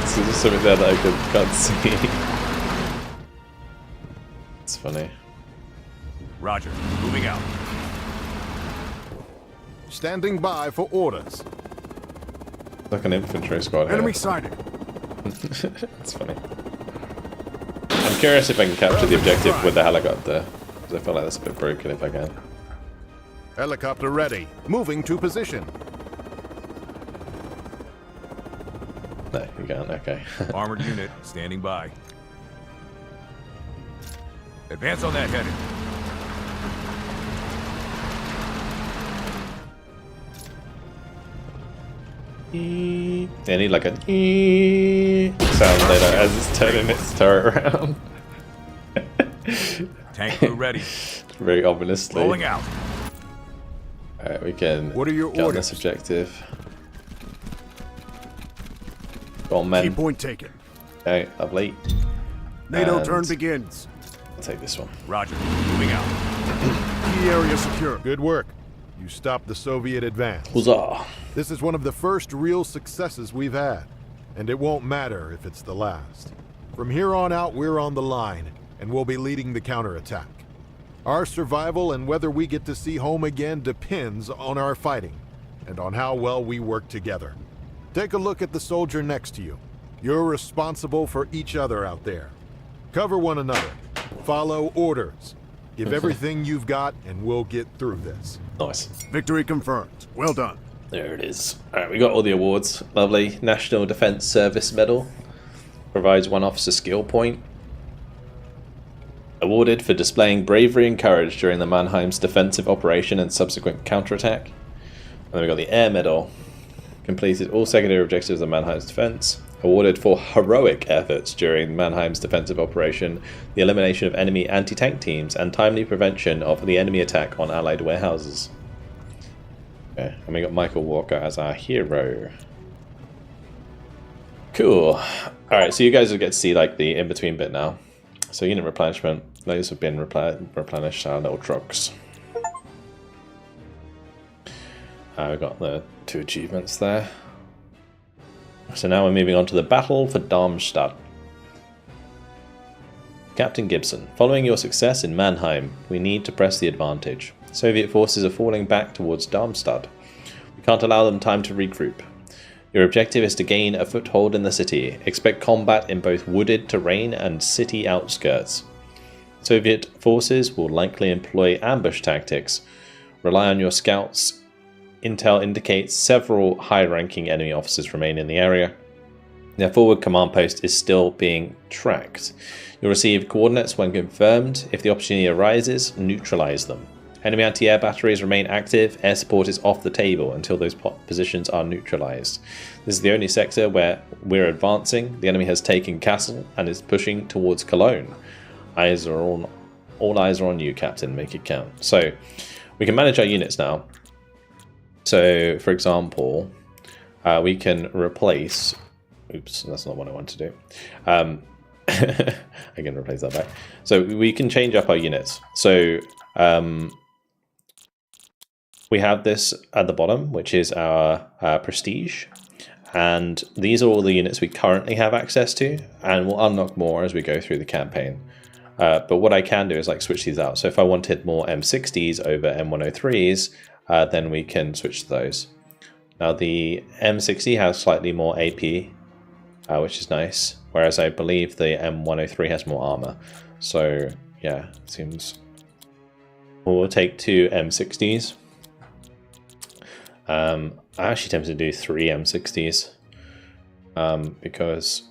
So there's something there that I can't see. It's funny. Roger. Moving out. Standing by for orders. Like an infantry squad here. Enemy sighted. It's funny. I'm curious if I can capture the objective with the helicopter, because I feel like that's a bit broken if I can. Helicopter ready. Moving to position. No, you can't, okay. Armored unit standing by. Advance on that heading. They need like a sound later as it's turning its turret around. Tank crew ready. Very ominously. Rolling out. Alright, we can What are your get on orders? this objective. Go on, men. Key point taken. Okay, lovely. NATO And turn begins. I'll take this one. Roger. Moving out. Key area secure. Good work. You stopped the Soviet advance. Huzzah! This is one of the first real successes we've had, and it won't matter if it's the last. From here on out, we're on the line, and we'll be leading the counterattack. Our survival and whether we get to see home again depends on our fighting, and on how well we work together. Take a look at the soldier next to you. You're responsible for each other out there. Cover one another. Follow orders. Give everything you've got, and we'll get through this. Nice. Victory confirmed. Well done. There it is. Alright, we got all the awards. Lovely. National Defence Service Medal. Provides 1 officer skill point. Awarded for displaying bravery and courage during the Mannheim's defensive operation and subsequent counterattack. And then we got the Air Medal. Completed all secondary objectives of Mannheim's defense. Awarded for heroic efforts during Mannheim's defensive operation, the elimination of enemy anti-tank teams, and timely prevention of the enemy attack on Allied warehouses. Okay, and we got Michael Walker as our hero. Cool. Alright, so you guys will get to see like the in-between bit now. So unit replenishment, those have been replenished, our little trucks. We've got the 2 achievements there. So now we're moving on to the battle for Darmstadt. Captain Gibson, following your success in Mannheim, we need to press the advantage. Soviet forces are falling back towards Darmstadt. We can't allow them time to regroup. Your objective is to gain a foothold in the city. Expect combat in both wooded terrain and city outskirts. Soviet forces will likely employ ambush tactics. Rely on your scouts. Intel indicates several high-ranking enemy officers remain in the area. Their forward command post is still being tracked. You'll receive coordinates when confirmed. If the opportunity arises, neutralize them. Enemy anti-air batteries remain active. Air support is off the table until those positions are neutralized. This is the only sector where we're advancing. The enemy has taken Kassel and is pushing towards Cologne. All eyes are on you, Captain. Make it count. So we can manage our units now. So, for example, we can replace... Oops, that's not what I want to do. I can replace that back. So we can change up our units. So we have this at the bottom, which is our prestige. And these are all the units we currently have access to. And we'll unlock more as we go through the campaign. But what I can do is like switch these out. So if I wanted more M60s over M103s, then we can switch to those. Now the M60 has slightly more AP, which is nice, whereas I believe the M103 has more armor. So yeah, it seems we'll take 2 M60s. I actually tempted to do 3 M60s because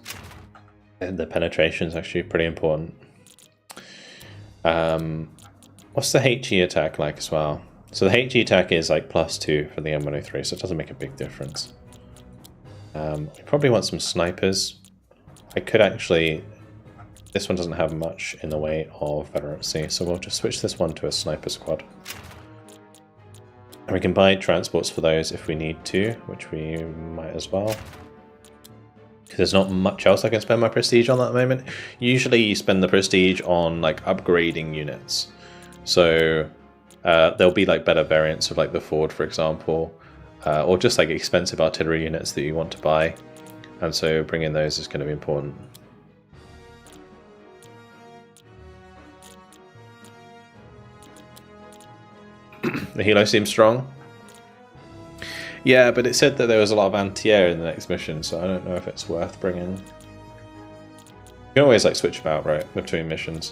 the penetration is actually pretty important. What's the HE attack like as well? So the HE attack is like +2 for the M103, so it doesn't make a big difference. We probably want some snipers. I could actually... This one doesn't have much in the way of veterancy, so we'll just switch this one to a sniper squad. And we can buy transports for those if we need to, which we might as well. Because there's not much else I can spend my prestige on at the moment. Usually you spend the prestige on like upgrading units. So there'll be like better variants of like the Ford, for example, or just like expensive artillery units that you want to buy. And so bringing those is going to be important. The helo seems strong. Yeah, but it said that there was a lot of anti-air in the next mission, so I don't know if it's worth bringing. You can always like switch about, right, between missions.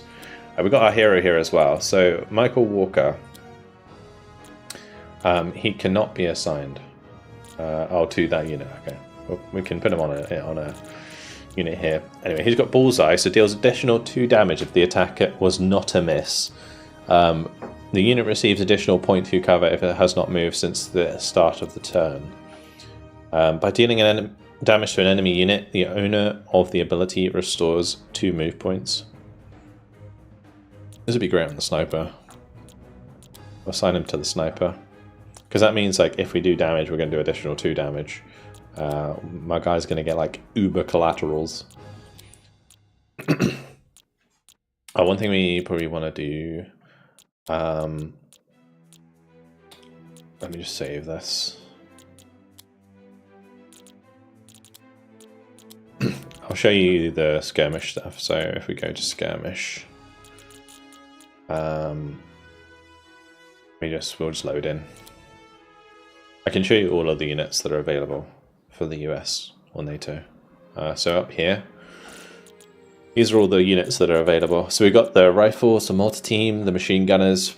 We've got our hero here as well. So Michael Walker, he cannot be assigned to that unit. Okay, well, we can put him on a unit here. Anyway, he's got Bullseye, so deals additional 2 damage if the attack was not a miss. The unit receives additional 0.2 cover if it has not moved since the start of the turn. By dealing damage to an enemy unit, the owner of the ability restores 2 move points. This would be great on the sniper. I'll assign him to the sniper. Because that means like if we do damage, we're going to do additional 2 damage. My guy's going to get like uber collaterals. One thing we probably want to do... let me just save this. I'll show you the skirmish stuff. So if we go to skirmish, we'll just load in. I can show you all of the units that are available for the US or NATO. So up here, these are all the units that are available. So we've got the rifles, the multi-team, the machine gunners,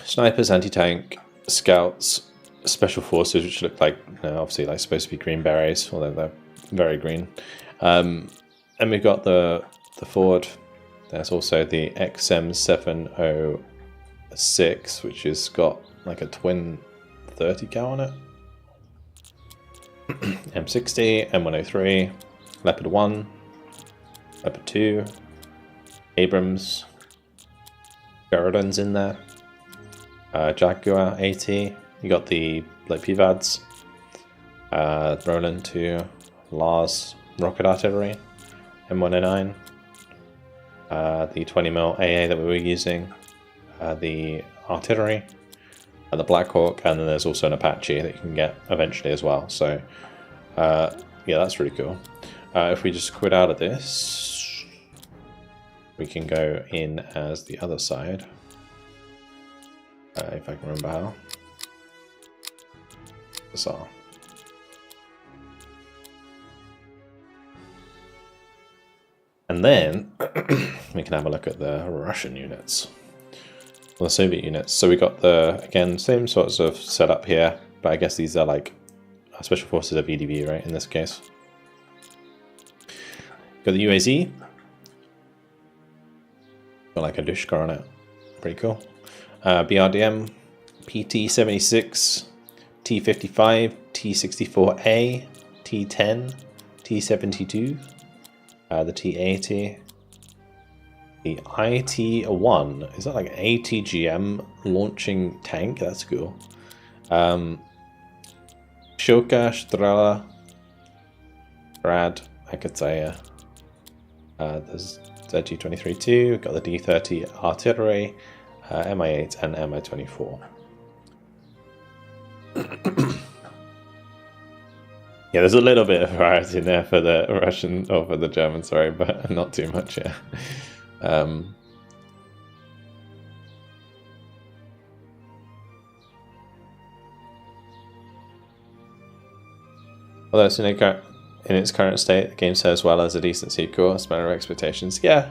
snipers, anti-tank, scouts, special forces, which look like, obviously like supposed to be green berets, although they're very green. And we've got the Ford. There's also the XM706, which has got like a twin 30 cal on it. M60, M103, Leopard 1, Leopard 2, Abrams, Garrodon's in there, Jaguar 80. You got the like PVADs, Roland 2, Lars rocket artillery, M109, the 20mm AA that we were using, the artillery, the Black Hawk, and then there's also an Apache that you can get eventually as well. So yeah, that's really cool. If we just quit out of this, we can go in as the other side, if I can remember how. Bizarre. And then we can have a look at the Russian units, or the Soviet units. So we got the, again, same sorts of setup here, but I guess these are like special forces of VDV, right? In this case, got the UAZ, got like a Dushka on it, pretty cool. BRDM, PT-76, T-55, T-64A, T-10, T-72. The T-80, the IT-1, is that like an ATGM launching tank? That's cool. Shoka, Strela, Rad, Akataya. There's ZG-23-2, we've got the D-30 artillery, Mi-8 and Mi-24. Yeah, there's a little bit of variety in there for the Russian, or for the German, sorry, but not too much, yeah. Although it's in its current state, the game says well as a decent sequel, it's a matter of expectations. Yeah,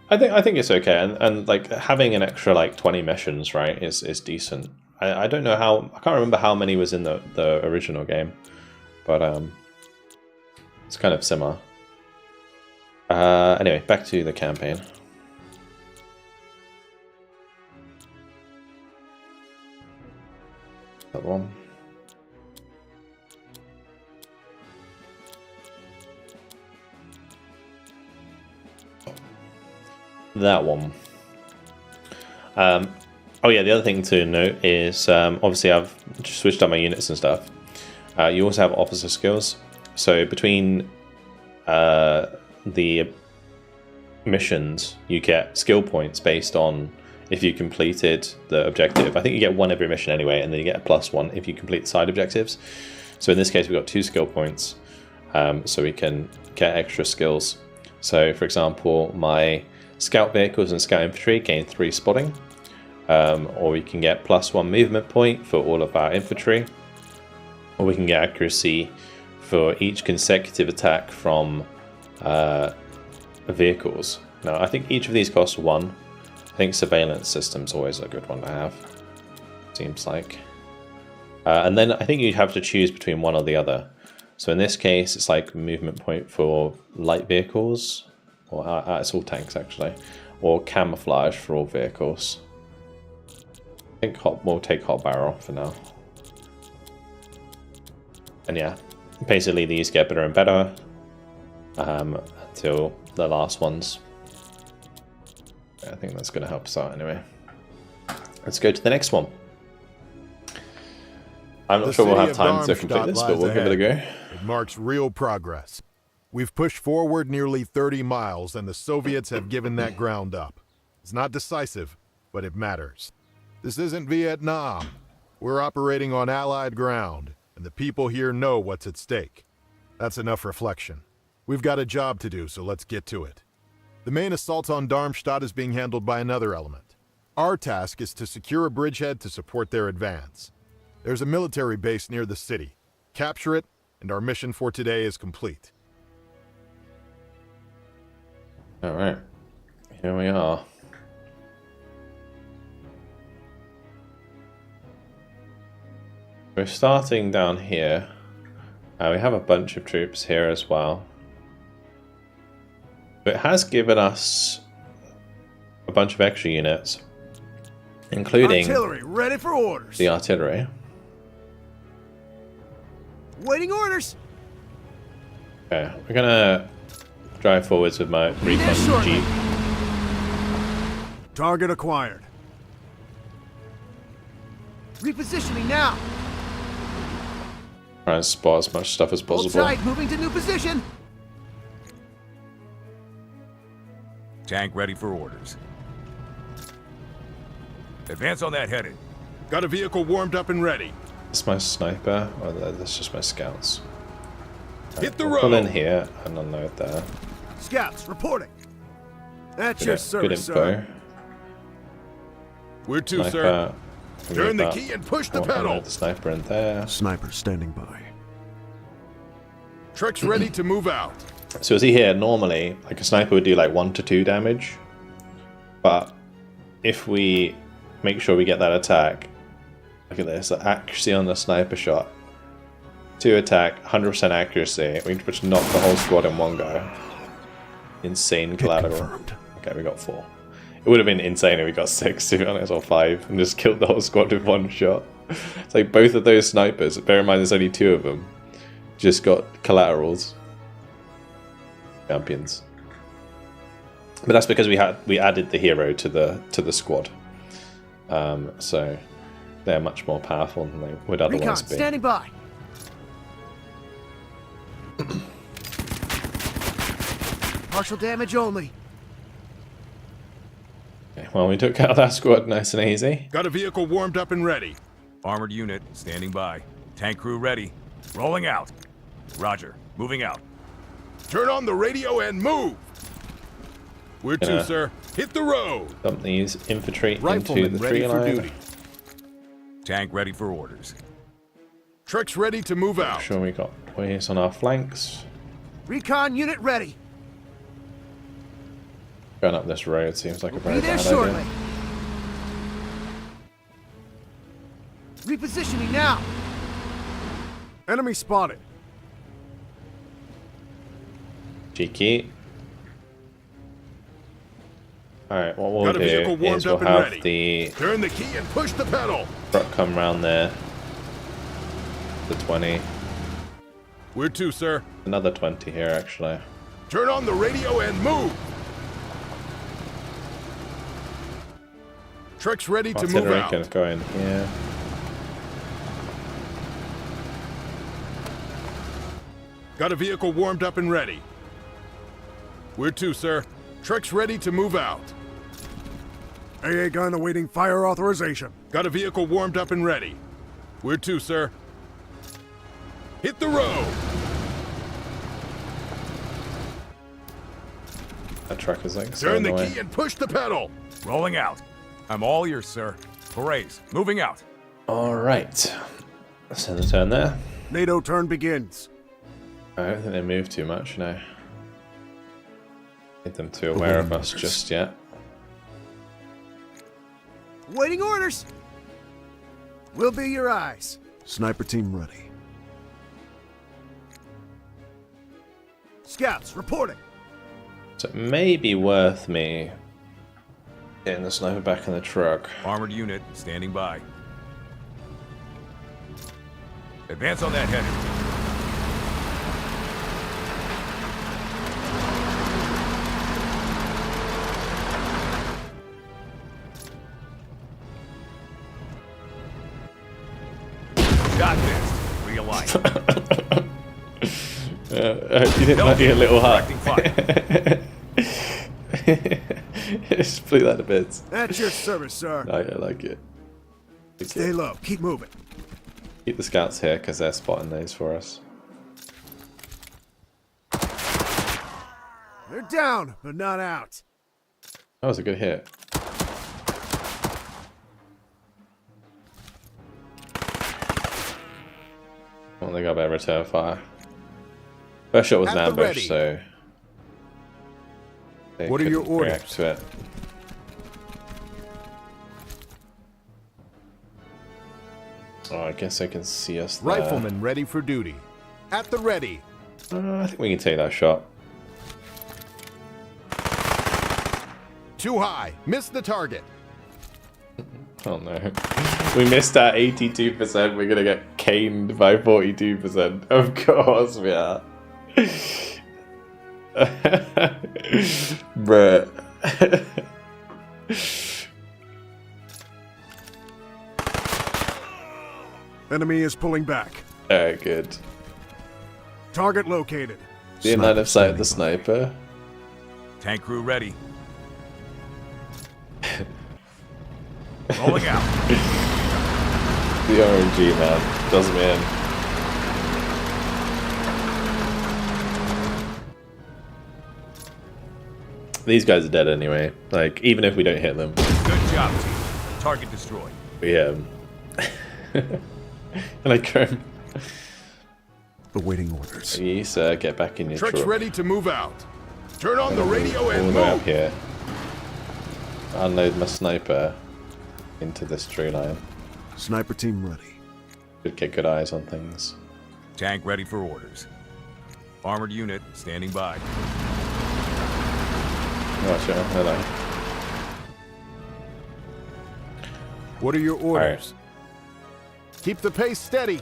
I think it's okay, and like having an extra like 20 missions, right, is decent. I don't know how, I can't remember how many was in the original game. But it's kind of similar. Anyway, back to the campaign. That one. That one. Oh yeah, the other thing to note is obviously I've switched up my units and stuff. You also have officer skills. So between the missions, you get skill points based on if you completed the objective. I think you get one every mission anyway, and then you get a +1 if you complete the side objectives. So in this case, we've got 2 skill points, so we can get extra skills. So for example, my scout vehicles and scout infantry gain 3 spotting, or we can get +1 movement point for all of our infantry. Or we can get accuracy for each consecutive attack from vehicles. Now, I think each of these costs 1. I think surveillance system's always a good one to have. Seems like. And then I think you have to choose between one or the other. So in this case, it's like movement point for light vehicles, or it's all tanks actually, or camouflage for all vehicles. I think we'll take hot barrel for now. And yeah, basically these get better and better until the last ones. I think that's going to help us out anyway. Let's go to the next one. I'm not sure we'll have time to complete this, but we'll give it a go. It marks real progress. We've pushed forward nearly 30 miles, and the Soviets have given that ground up. It's not decisive, but it matters. This isn't Vietnam. We're operating on Allied ground, and the people here know what's at stake. That's enough reflection. We've got a job to do, so let's get to it. The main assault on Darmstadt is being handled by another element. Our task is to secure a bridgehead to support their advance. There's a military base near the city. Capture it, and our mission for today is complete. Alright, here we are. We're starting down here. We have a bunch of troops here as well. But it has given us a bunch of extra units, including artillery ready for orders. the artillery. Waiting orders. Okay, we're gonna drive forwards with my recon jeep. Target acquired. Repositioning now. Try and spot as much stuff as Hold possible. tight, moving to new position. Tank ready for orders. Advance on that headed. Got a vehicle warmed up and ready. That's my sniper, or that's just my scouts. Hit the We'll road. pull in here and unload there. Scouts reporting. That's your Good service, info. sir. We're two, sir. Sniper. Turn the key and push the pedal. Unload the sniper in there. Sniper standing by. Truck's ready to move out. So as you hear, normally, like a sniper would do like 1 to 2 damage. But if we make sure we get that attack, look at this, the accuracy on the sniper shot. 2 attack, 100% accuracy. We can just knock the whole squad in one go. Insane collateral. Confirmed. Okay, we got 4. It would have been insane if we got 6, to be honest, or 5, and just killed the whole squad with 1 shot. It's like both of those snipers, bear in mind there's only 2 of them, just got collaterals. Champions. But that's because we added the hero to the squad. So they're much more powerful than they would Recon otherwise be. standing by. Partial damage only. Okay, well, we took out that squad nice and easy. Got a vehicle warmed up and ready. Armored unit standing by. Tank crew ready. Rolling out. Roger. Moving out. Turn on the radio and move. We're two, Yeah. sir. Hit the road. Dump these infantry into Riflemen the ready tree for line. duty. Tank ready for orders. Truck's ready to move out. Make sure we got ways on our flanks. Recon unit ready. Going up this road seems like a very Be there bad shortly. idea. Repositioning now. Enemy spotted. Cheeky. Alright, what we'll Got a vehicle do warmed is we'll up and have ready. the Turn the key and push the pedal. truck come round there. The 20. We're two, sir. Another 20 here, actually. Turn on the radio and move. Truck's ready to move Artillery out. can go in here. Got a vehicle warmed up and ready. We're two, sir. Truck's ready to move out. AA gun awaiting fire authorization. Got a vehicle warmed up and ready. We're two, sir. Hit the road. That truck is like so Turn the annoying. key and push the pedal. Rolling out. I'm all yours, sir. Berets. Moving out. Alright. So the turn there. NATO turn begins. I don't think they move too much, no. Get them too aware of us just yet. Waiting orders. We'll be your eyes. Sniper team ready. Scouts, reporting. So it may be worth me getting the sniper back in the truck. Armored unit standing by. Advance on that heading. Shot missed. Realign. You didn't like your little hat. Just blew that to bits. That's your service, sir. I like it. Stay low. Keep moving. Keep the scouts here because they're spotting those for us. They're down, but not out. That was a good hit. Well, they got better return fire. First shot was an At the ready. ambush, so they What are your couldn't react orders? to it. Oh, I guess they can see us there. Riflemen ready for duty. At the ready. I think we can take that shot. Too high. Missed the target. Oh no. We missed that 82%. We're gonna get caned by 42%. Of course we are. Bruh. Enemy is pulling back. Alright, good. Target located. The line of sight of the sniper. Tank crew ready. Rolling out. The RNG, man. Does me in. These guys are dead anyway. Like, even if we don't hit them, Good job, team. Target destroyed. we like him. Awaiting orders. Yes, sir. Get back in your Trucks truck. ready to move out. Turn on the radio All and the way up move. here. Unload my sniper into this tree line. Sniper team ready. Should get good eyes on things. Tank ready for orders. Armored unit standing by. Watch out. Hello. What are your orders? Keep the pace steady.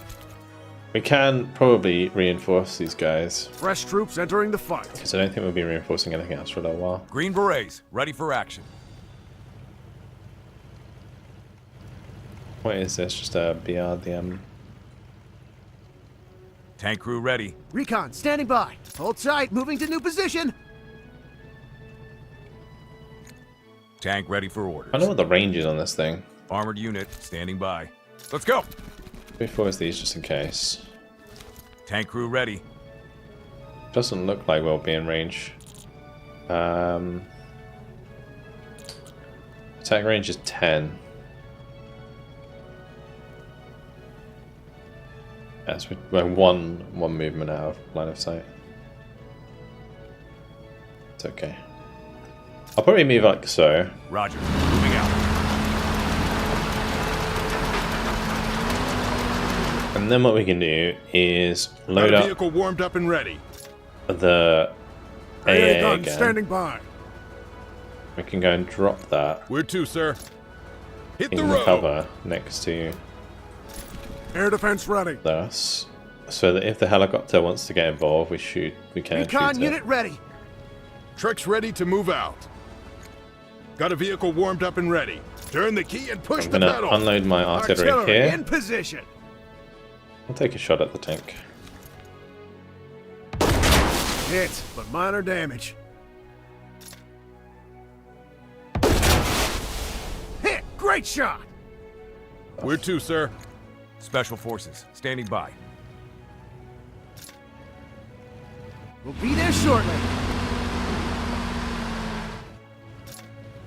We can probably reinforce these guys, Fresh troops entering the fight. because I don't think we'll be reinforcing anything else for a little while. Green berets ready for action. What is this? Just a BRDM? Tank crew ready. Recon, standing by. Hold tight, moving to new position. Tank ready for I orders. don't know what the range is on this thing. Armored unit standing by. Let's go. Reinforce these just in case. Tank crew ready. Doesn't look like we'll be in range. Attack range is 10. Yes, we're one movement out of line of sight. It's okay. I'll probably move like so. Roger. Moving out. And then what we can do is Got load a up vehicle warmed up and ready. the AA AA gun again. standing by. We can go and drop that Where to, sir? Hit the in the road. cover next to Air defense ready. us, so that if the helicopter wants to get involved, we can Recon shoot unit it. ready. Trucks ready to move out. Got a vehicle warmed up and ready. Turn the key and push I'm the gonna pedal. unload my artillery Artillery here. in position. I'll take a shot at the tank. Hit, but minor damage. Hit, great shot. Where to, sir? Special forces standing by. We'll be there shortly.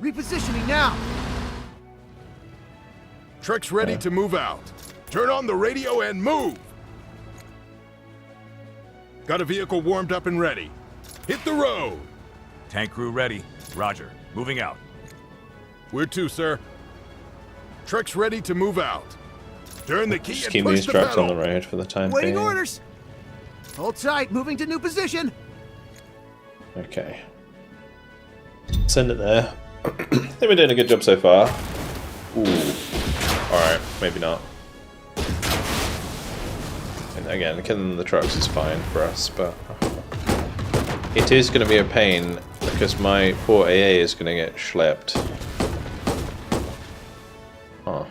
Repositioning now. Trucks ready to move out. Turn on the radio and move. Got a vehicle warmed up and ready. Hit the road. Tank crew ready. Roger. Moving out. Where to, sir? Trucks ready to move out. Turn the key Just and keep push these the trucks on pedal. the road for the time Waiting being. orders. Hold tight. Moving to new position. Okay. Send it there. I think we're doing a good job so far. Ooh. Alright, maybe not. And again, killing the trucks is fine for us, but it is going to be a pain because my poor AA is going to get schlepped. Huh.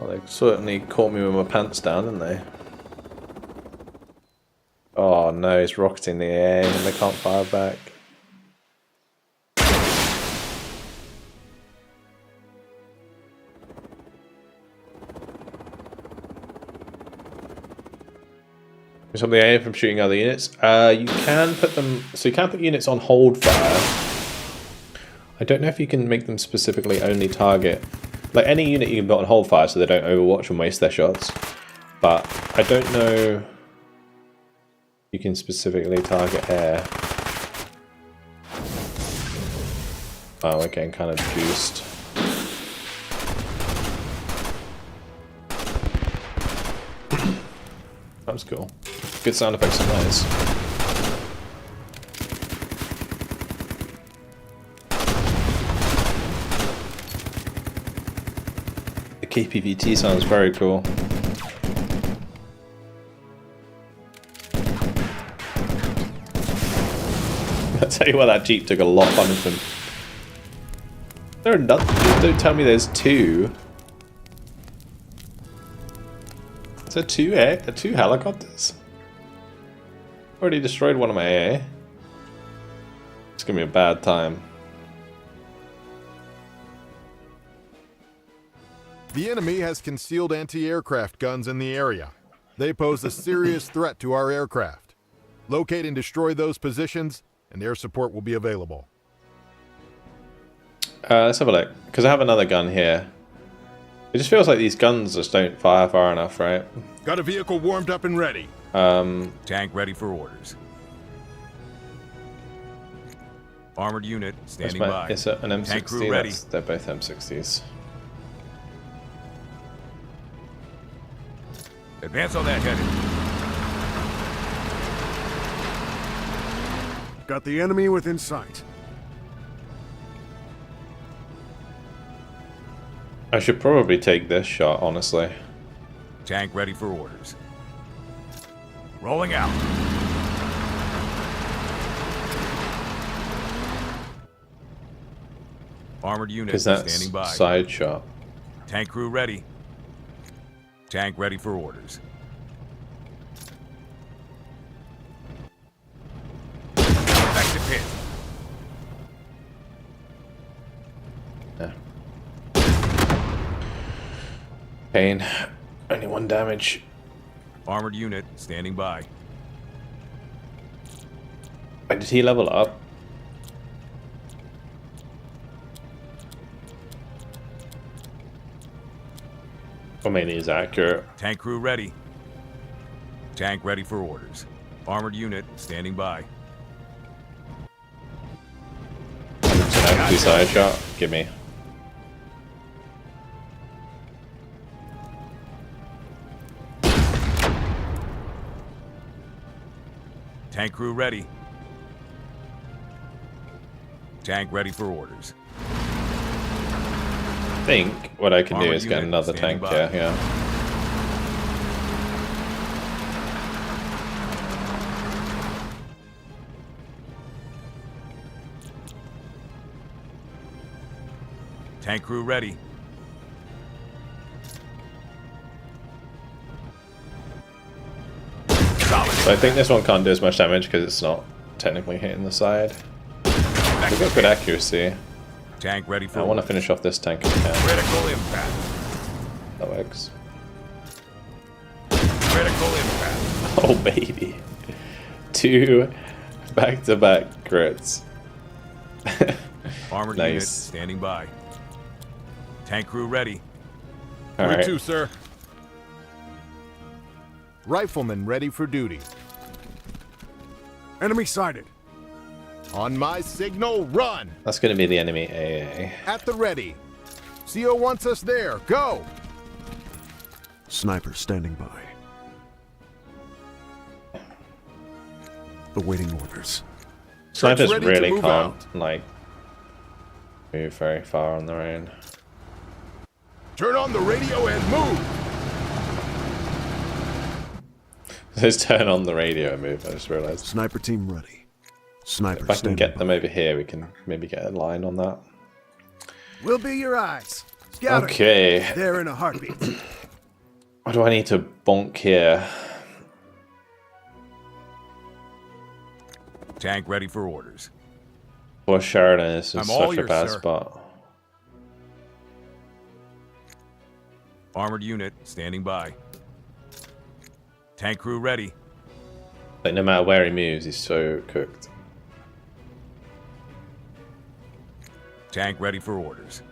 Well, they certainly caught me with my pants down, didn't they? Oh no, he's rocketing the AA and they can't fire back. Stop the AA from shooting other units. You can put them, so you can put units on hold fire. I don't know if you can make them specifically only target, like any unit you can put on hold fire so they don't overwatch and waste their shots. But I don't know you can specifically target air. Oh, we're getting kind of juiced. That was cool. Good sound effects and noise. The KPVT sounds very cool. I'll tell you what, that Jeep took a lot of punishment. There are nothing. Don't tell me there's two. Is there two helicopters? Already destroyed one of my AA. It's gonna be a bad time. The enemy has concealed anti-aircraft guns in the area. They pose a serious threat to our aircraft. Locate and destroy those positions, and air support will be available. Let's have a look, because I have another gun here. It just feels like these guns just don't fire far enough, right? Got a vehicle warmed up and ready. Tank ready for orders. Armored unit standing by. It's an M60. Tank crew ready. They're both M60s. Advance on that heading. Got the enemy within sight. I should probably take this shot, honestly. Tank ready for orders. Rolling out. Armored unit Because that's standing by. side shot. Tank crew ready. Tank ready for orders. Effective hit. Yeah. Pain. Only one damage. Armored unit standing by. Wait, did he level up? Or maybe he's accurate. Tank crew ready. Tank ready for orders. Armored unit standing by. 100% accuracy side shot. Give me. Tank crew ready. Tank ready for orders. I think what I can do Armored is get unit another standing tank by. here, yeah. Tank crew ready. So I think this one can't do as much damage because it's not technically hitting the side. We've got good accuracy. Tank ready for I want to orders. finish off this tank if I can. Critical impact. That works. Critical impact. Oh baby. 2 back-to-back crits. Armored unit Nice. standing by. Tank crew ready. Where Alright. to, sir? Rifleman ready for duty. Enemy sighted. On my signal, run! That's going to be the enemy AA. At the ready. CO wants us there. Go! Sniper standing by. Awaiting orders. Snipers ready to really move can't, out. like, move very far on their own. Turn on the radio and move! Just turn on the radio and move, I just realised. Sniper team ready. Sniper If I can standing get them by. over here, we can maybe get a line on that. We'll be your eyes. Scout Okay. There in a heartbeat. What do I need to bonk here? Tank ready for orders. Poor Sheridan is in I'm all such a yours, bad sir. spot. Armored unit standing by. Tank crew ready. Like, no matter where he moves, he's so cooked. Tank ready for orders.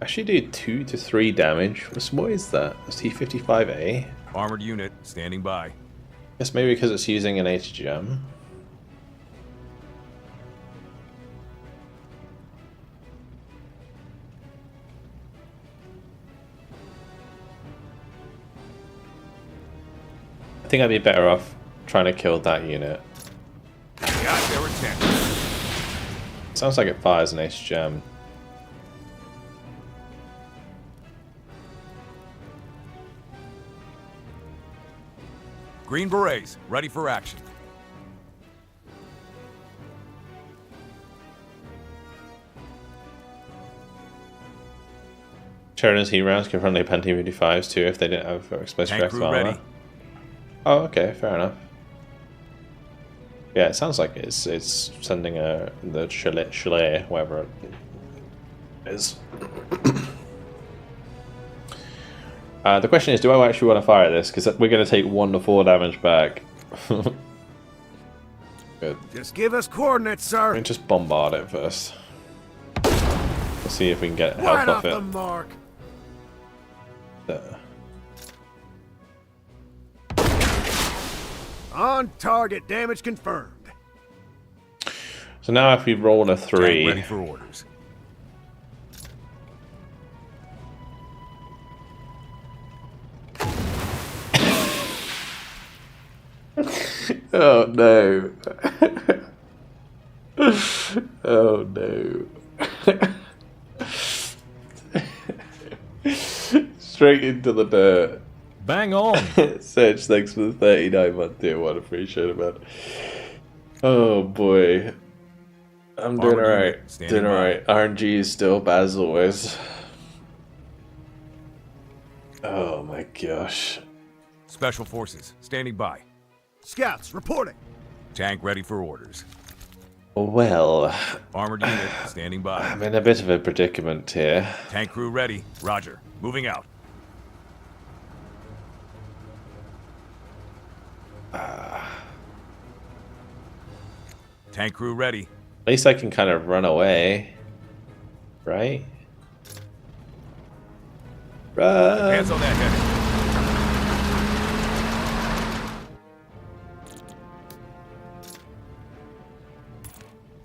Actually do 2 to 3 damage. What is that? That's T-55A? Armored unit standing by. Guess maybe because it's using an HGM. I think I'd be better off trying to kill that unit. Got their attention. Sounds like it fires an HGM. Green Berets ready for action. Sheridan's heat rounds can run Panty 55s too if they didn't have explosive Tank reactive crew armor. ready. Oh, okay, fair enough. Yeah, it sounds like it's sending the chalet, whatever it is. The question is, do I actually want to fire this? Because we're going to take 1 to 4 damage back. Good. Just give us coordinates, sir. Let me just bombard it first. Let's see if we can get Right health off off the it. mark. There. On target. Damage confirmed. So now if we roll a Tank 3, ready for orders. oh no. oh no. Straight into the dirt. Bang on! Serge, thanks for the 39-month tier 1. Appreciate it, man. Oh boy. I'm doing Armored alright. unit standing Doing alright. RNG is still bad as always. Oh my gosh. Special forces standing by. Scouts reporting. Tank ready for orders. Well, Armored unit standing by. I'm in a bit of a predicament here. Tank crew ready. Roger. Moving out. Tank crew ready. At least I can kind of run away. Right? Run! Advance on that heading.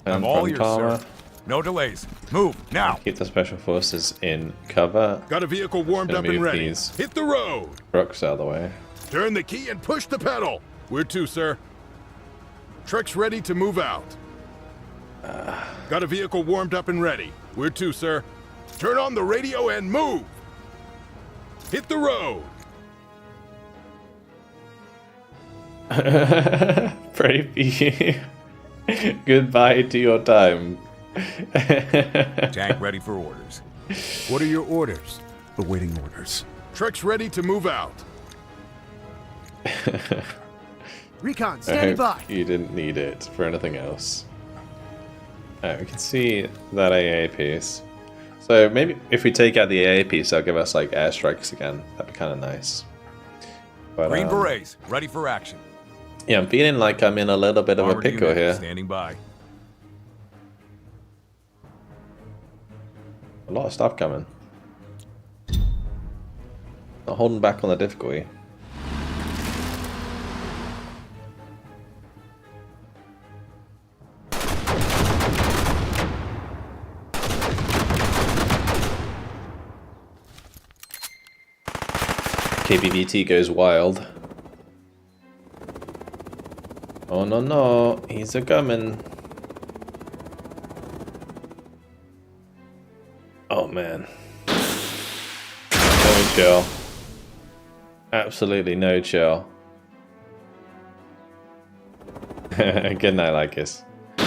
I'm all yours, sir. No delays. Move now. Keep the special forces in cover. Got a vehicle warmed Gonna up and move ready. these. Hit the road! Brooks out of the way. Turn the key and push the pedal! Where to, sir? Truck's ready to move out. Got a vehicle warmed up and ready. Where to, sir? Turn on the radio and move! Hit the road! Pretty Goodbye to your time. Tank ready for orders. What are your orders? Awaiting orders. Truck's ready to move out. Recon I standing hope by. you didn't need it for anything else. We can see that AA piece. So maybe if we take out the AA piece, that'll give us like airstrikes again. That'd be kind of nice. But, Green Berets ready for action. yeah, I'm feeling like I'm in a little bit of a Armored pickle unit here. standing by. A lot of stuff coming. Not holding back on the difficulty. KBVT goes wild. Oh no no, he's a coming. Oh man. No chill. Absolutely no chill. Good night, Lycus. Good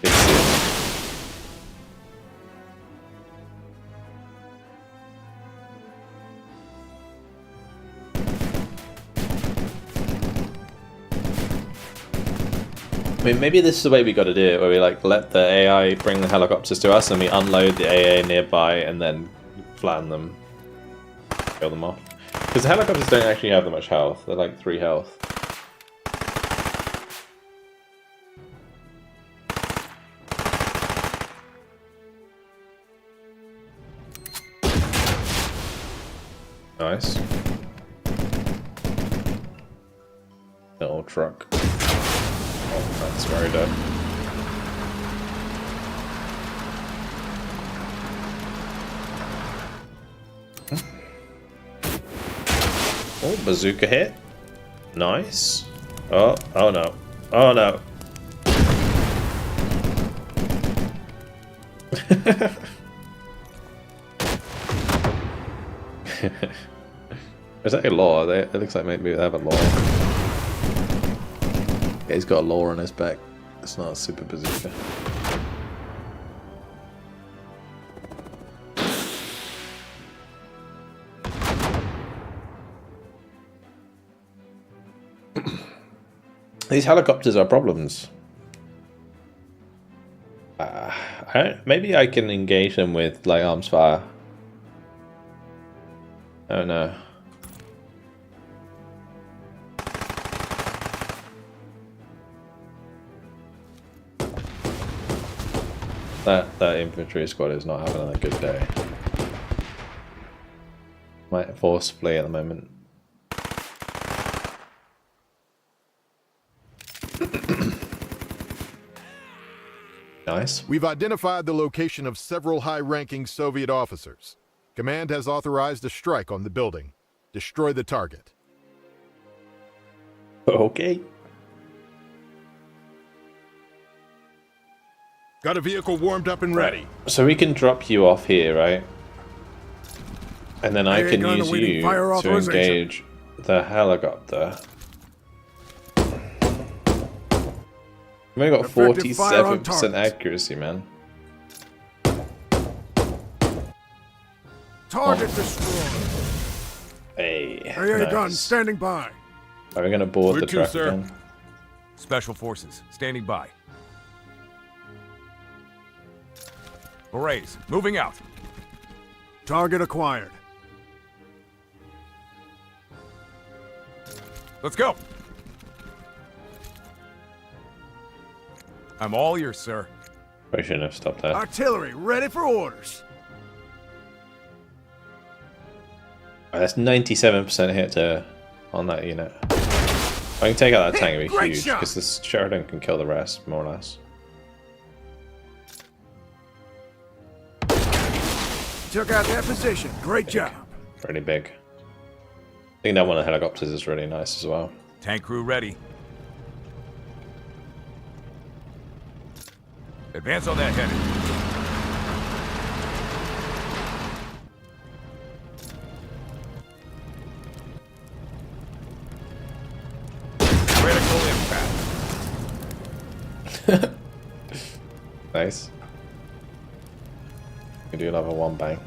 to see you. I mean, maybe this is the way we got to do it, where we like let the AI bring the helicopters to us, and we unload the AA nearby, and then flatten them, kill them off. Because the helicopters don't actually have that much health; they're like 3 health. Nice. Little truck. Oh, that's very dead. Oh, bazooka hit. Nice. Oh no. Oh no. Is that a law? It looks like maybe they have a law. Yeah, he's got a law on his back. It's not a super bazooka. These helicopters are problems. Maybe I can engage them with light arms fire. I don't know. That infantry squad is not having a good day. Might force flee at the moment. Nice. We've identified the location of several high-ranking Soviet officers. Command has authorized a strike on the building. Destroy the target. Okay. Got a vehicle warmed up and ready. So we can drop you off here, right? And then I can use you to engage the helicopter. We've only got 47% accuracy, man. Target destroyed. Hey, AA gun standing by. Are we gonna board the truck again? Special forces standing by. Berets moving out. Target acquired. Let's go. I'm all ears, sir. I shouldn't have stopped there. Artillery ready for orders. Oh, that's 97% hit on that unit. I can take out that tank, it'd be huge, because this Sheridan can kill the rest, more or less. Took out that position. Great job. Really big. I think that one of the helicopters is really nice as well. Tank crew ready. Advance on that headed. Critical impact. Nice. We do another one bang.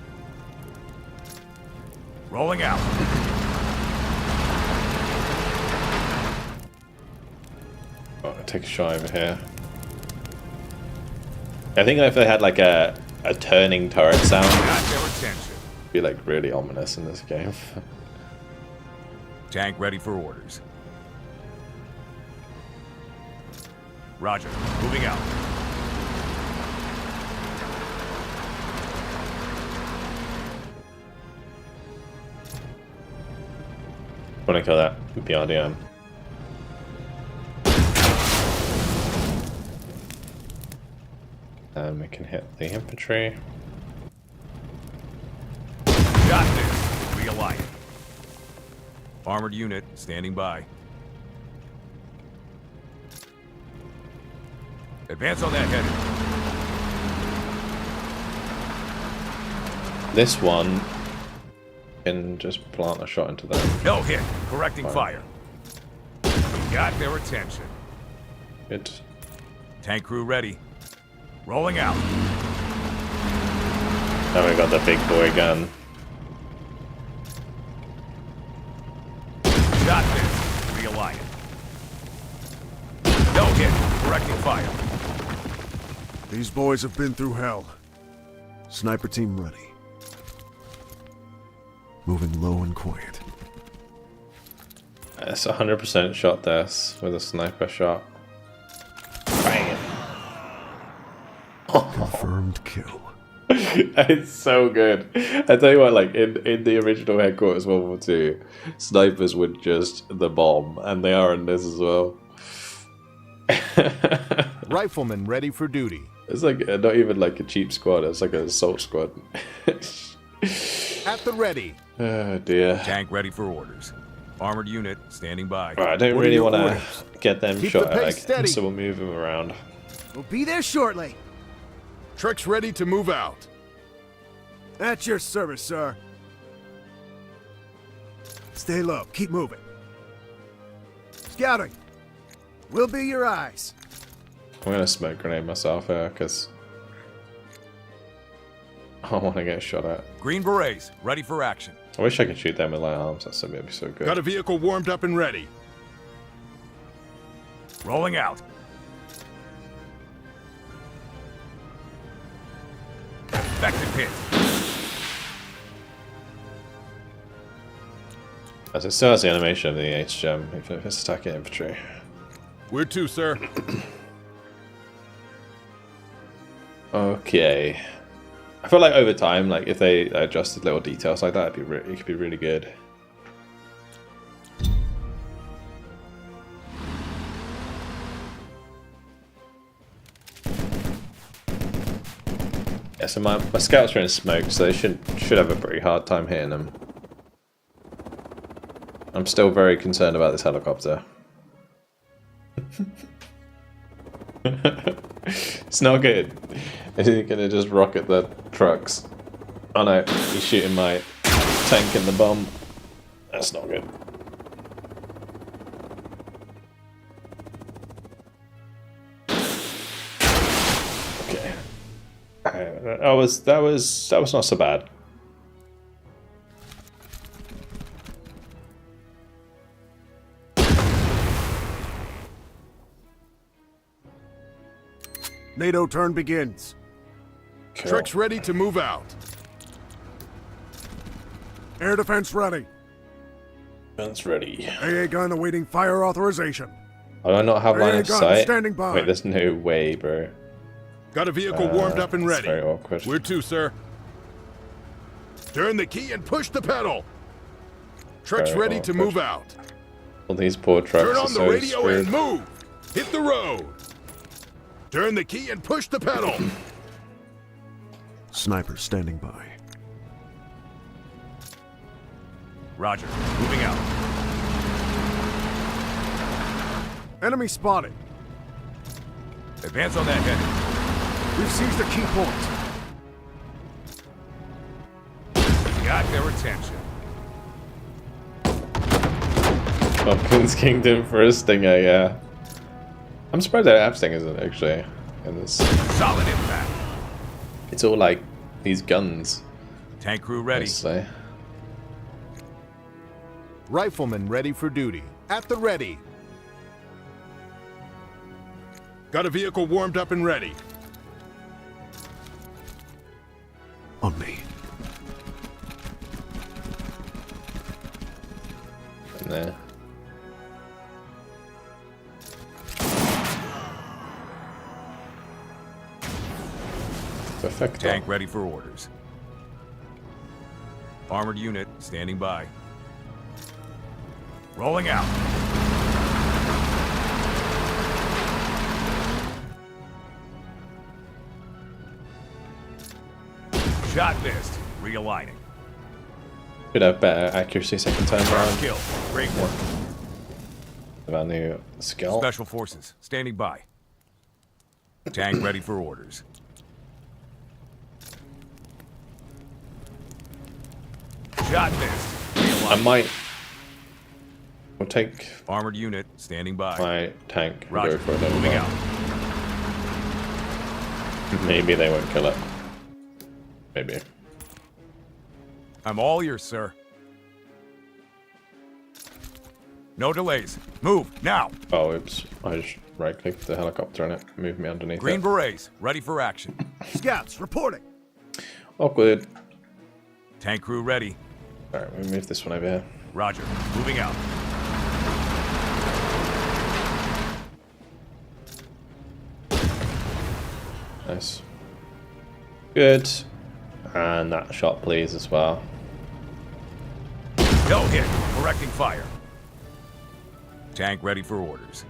Rolling out. Oh, take a shot over here. I think if they had like a turning turret sound, Got their attention. it'd be like really ominous in this game. Tank ready for orders. Roger. Moving out. Want to kill that PRDM. And we can hit the infantry. Got this. Realign. Armored unit standing by. Advance on that headed. This one can just plant a shot into them. No hit. Correcting fire. Got their attention. Good. Tank crew ready. Rolling out. Now we got the big boy gun. Got this. Realign it. No hit. Correcting fire. These boys have been through hell. Sniper team ready. Moving low and quiet. It's 100% shot this with a sniper shot. Bang! Confirmed kill. It's so good. I tell you what, like in the original Headquarters World War II, snipers would just the bomb, and they are in this as well. Rifleman ready for duty. It's like not even like a cheap squad, it's like an assault squad. At the ready. Oh dear. Tank ready for orders. Armored unit standing by. Right, I don't What are really your want to orders? get them Keep shot the at pace again, steady. so we'll move them around. We'll be there shortly. Trucks ready to move out. At your service, sir. Stay low. Keep moving. Scouting. We'll be your eyes. I'm gonna smoke grenade myself here because I want to get shot at. Green berets ready for action. I wish I could shoot them with light arms. That's gonna be so good. Got a vehicle warmed up and ready. Rolling out. Effective hit. As it still has the animation of the HGM, even if it's attacking infantry. Where to, sir? Okay. I feel like over time, like if they adjusted little details like that, it could be really good. Yeah, so my scouts are in smoke, so they should have a pretty hard time hitting them. I'm still very concerned about this helicopter. It's not good. Is he gonna just rocket the trucks? Oh no, he's shooting my tank and the bomb. That's not good. Okay. That was not so bad. NATO turn begins. Cool. Trucks ready to move out. Air defense ready. Guns ready. AA gun awaiting fire authorization. I do not have line AA of gun sight. standing by. Wait, there's no way, bro. Got a vehicle warmed up and That's ready. very awkward. Where to, sir? Turn the key and push the pedal. Trucks Very ready to awkward. move out. All these poor trucks Turn are on the so radio screwed. and move. Hit the road. Turn the key and push the pedal. Sniper standing by. Roger. Moving out. Enemy spotted. Advance on that heading. We've seized a key point. Got their attention. Falcon's Kingdom for a Stinger, yeah. I'm surprised they don't have Stingers in it, actually. In this. Solid impact. It's all like these guns. Tank crew ready. Honestly. Rifleman ready for duty. At the ready. Got a vehicle warmed up and ready. On me. In there. Perfect. Tank ready for orders. Armored unit standing by. Rolling out. Shot missed. Realigning. Should have better accuracy second time around. Kill. Great work. With our new skill. Special forces, standing by. Tank ready for orders. Shot missed. I might. We'll take Armored unit, standing by. my tank and Roger. go for a little Moving while. out. Maybe they won't kill it. Maybe. I'm all yours, sir. No delays. Move, now! Oh, oops. I just right-clicked the helicopter and it moved me underneath Green it. berets, ready for action. Scouts, reporting. Awkward. Tank crew ready. Alright, we'll move this one over here. Roger. Moving out. Nice. Good. And that shot, please, as well. No hit. Correcting fire. Tank ready for orders.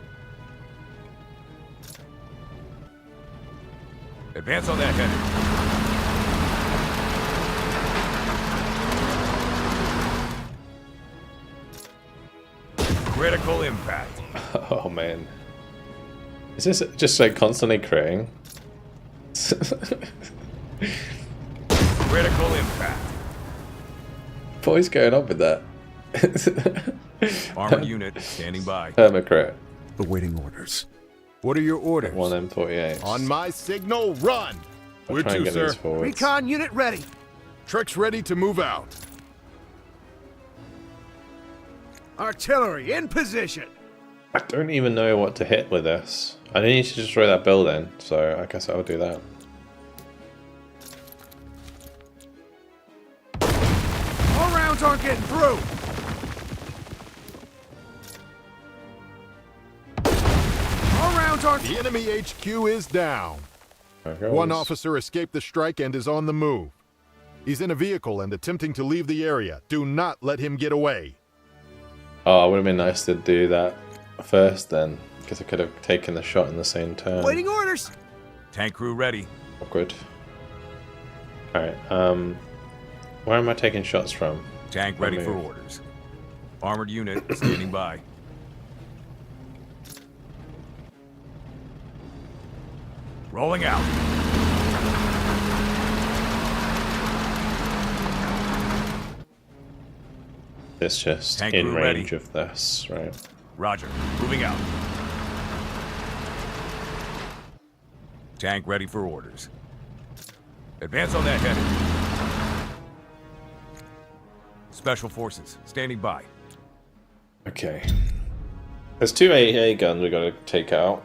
Advance on that heading. Critical impact. Oh, man. Is this just like constantly critting? Critical impact. What is going on with that? Armored unit standing by. Permacrit. Awaiting orders. What are your orders? One M48. On my signal, run! Where Try and to, get sir? these forwards. Recon unit ready. Treks ready to move out. Artillery in position. I don't even know what to hit with this. I need to destroy that building, so I guess I'll do that. All rounds aren't getting through. All rounds aren't. The enemy HQ is down. There goes. One officer escaped the strike and is on the move. He's in a vehicle and attempting to leave the area. Do not let him get away. Oh, it would have been nice to do that first then, because I could have taken the shot in the same turn. Waiting orders. Tank crew ready. Awkward. Alright, where am I taking shots from? Tank ready for orders. Armored unit standing by. Rolling out. It's just Tank in crew range ready. of this, right? Roger. Moving out. Tank ready for orders. Advance on that heading. Special forces standing by. Okay. There's two AA guns we gotta take out.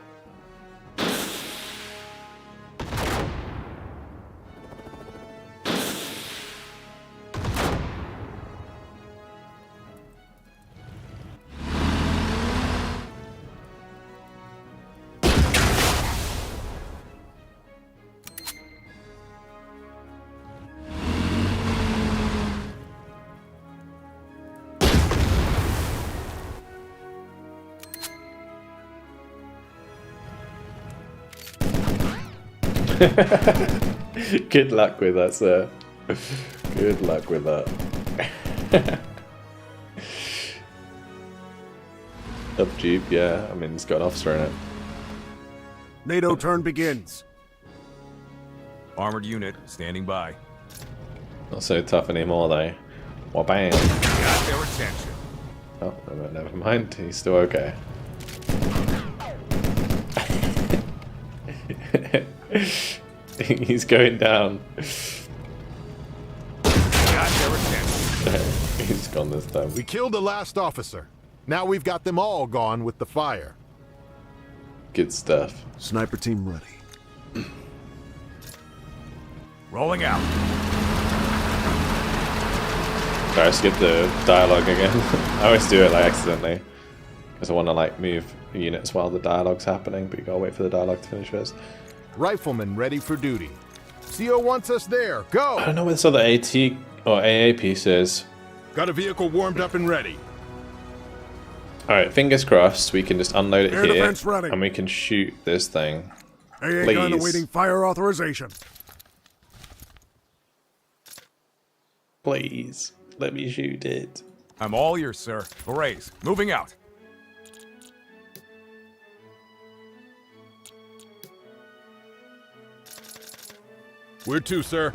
Good luck with that, sir. Good luck with that. Up Jeep, yeah. I mean, it's got an officer in it. NATO turn begins. Armored unit standing by. Not so tough anymore, though. Well, bam. Got their attention. Oh, never mind. He's still okay. He's going down. Got their attention. He's gone this time. We killed the last officer. Now we've got them all gone with the fire. Good stuff. Sniper team ready. Rolling out. Sorry, I skipped the dialogue again. I always do it like accidentally. Because I want to like move units while the dialogue's happening, but you gotta wait for the dialogue to finish first. Riflemen ready for duty. CO wants us there. Go! I don't know where this other AT or AA piece is. Got a vehicle warmed up and ready. Alright, fingers crossed, we can just unload it Air here. defense ready. And we can shoot this thing. AA gun Please. awaiting fire authorization. Please. Let me shoot it. I'm all ears, sir. Berets, moving out. Where to, sir?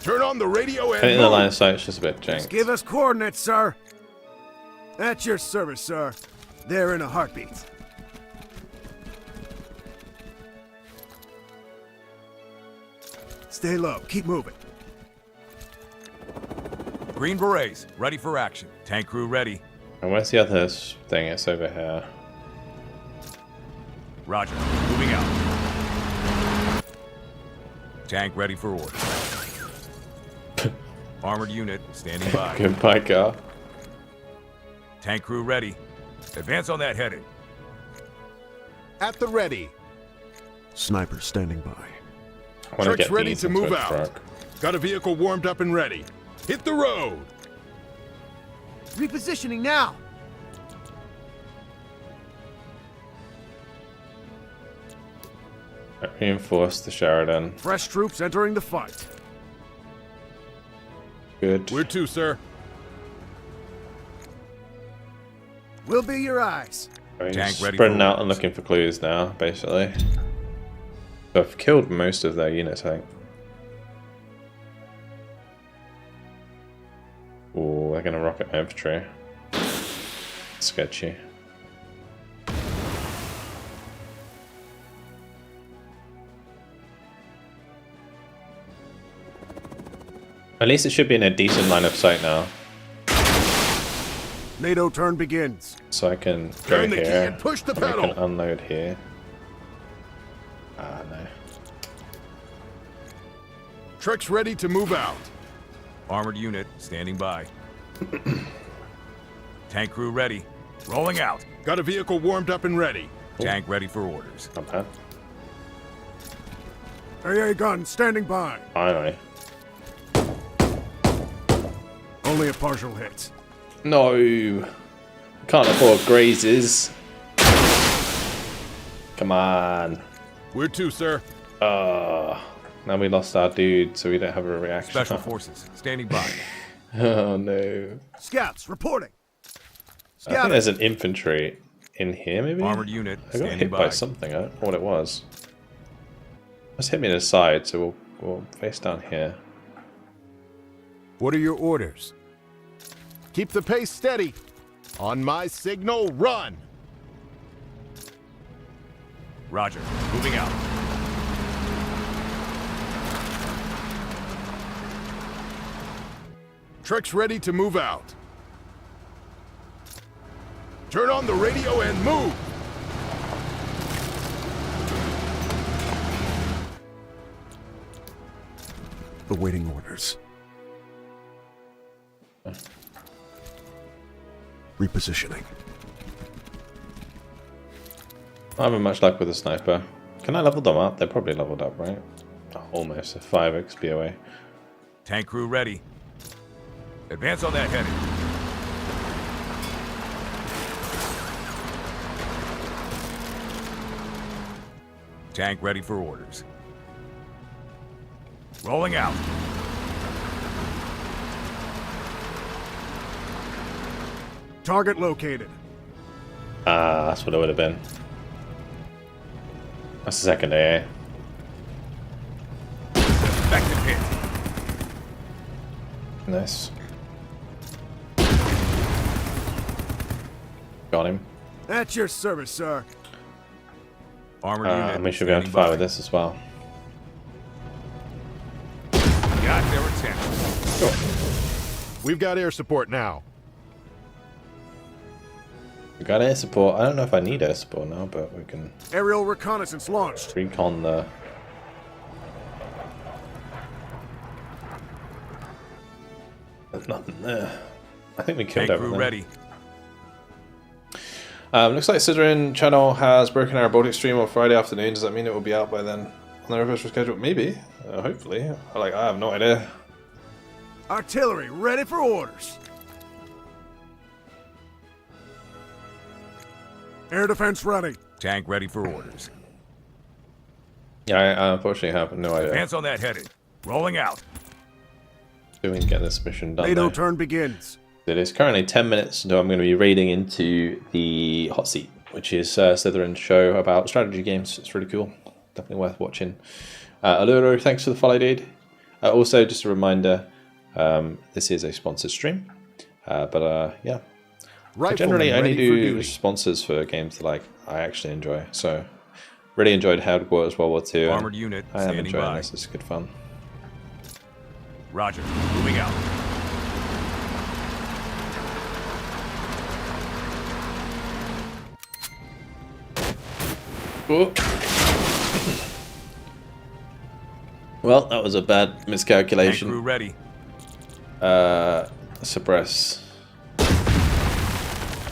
Turn on the radio I and think the move. line of sight's just a bit Just janked. give us coordinates, sir. At your service, sir. There in a heartbeat. Stay low. Keep moving. Green Berets, ready for action. Tank crew ready. And where's the other thing? It's over here. Roger, moving out. Tank ready for orders. Armored unit, standing by. Goodbye, car. Tank crew ready. Advance on that heading. At the ready. Sniper standing by. I want to Truck's get ready these to into move a out. truck. Got a vehicle warmed up and ready. Hit the road. Repositioning now. Reinforce the Sheridan. Fresh troops entering the fight. Good. Where to, sir? We'll be your eyes. I'm Tank ready spreading for out and looking for clues now, basically. So I've killed most of their units, I think. Ooh, they're gonna rocket my infantry. Sketchy. At least it should be in a decent line of sight now. NATO turn begins. So I can go Turn the key here. and push the and I pedal. can unload here. Ah, no. Truck's ready to move out. Armored unit, standing by. Tank crew ready. Rolling out. Got a vehicle warmed up and ready. Tank ready for orders. Not bad. AA gun standing by. Finally. Only a partial hit. No. Can't afford grazes. Come on. Where to, sir? Now we lost our dude, so we don't have a reaction. Special forces, standing by. Oh no. Scouts reporting. I think there's an infantry in here, maybe? Armored unit, I got standing hit by. by something. I don't know what it was. Just hit me in the side, so we'll face down here. What are your orders? Keep the pace steady. On my signal, run. Roger, moving out. Truck's ready to move out. Turn on the radio and move. Awaiting orders. Repositioning. Not having much luck with the sniper. Can I level them up? They're probably leveled up, right? Oh, almost. A 5 XP away. Tank crew ready. Advance on that heading. Tank ready for orders. Rolling out. Target located. Ah, that's what it would have been. That's the second AA. Effective hit. Nice. Got him. At your service, sir. Armored unit. And we should be able to standing fire by. with this as well. Got their attention. We've got air support now. We got air support. I don't know if I need air support now, but we can Aerial reconnaissance launched. recon the... There's nothing there. I think we killed Tank crew everything. ready. Looks like Scissorin channel has broken our Baltic stream on Friday afternoon. Does that mean it will be out by then? On the reverse schedule? Maybe. Hopefully. I have no idea. Artillery ready for orders. Air defense ready. Tank ready for orders. Yeah, I unfortunately have no idea. Advance on that heading. Rolling out. So we can get this mission done. NATO turn begins. It is currently 10 minutes until I'm going to be raiding into the hot seat, which is Slytherin's show about strategy games. It's really cool. Definitely worth watching. Alluro, thanks for the follow, dude. Also, just a reminder, this is a sponsored stream. Yeah. I generally only do sponsors for games that I actually enjoy. So, really enjoyed Headquarters World War II. Armored unit I am standing enjoying by. this. It's good fun. Roger. Moving out. Oh. Well, that was a bad miscalculation. Tank crew ready. Suppress.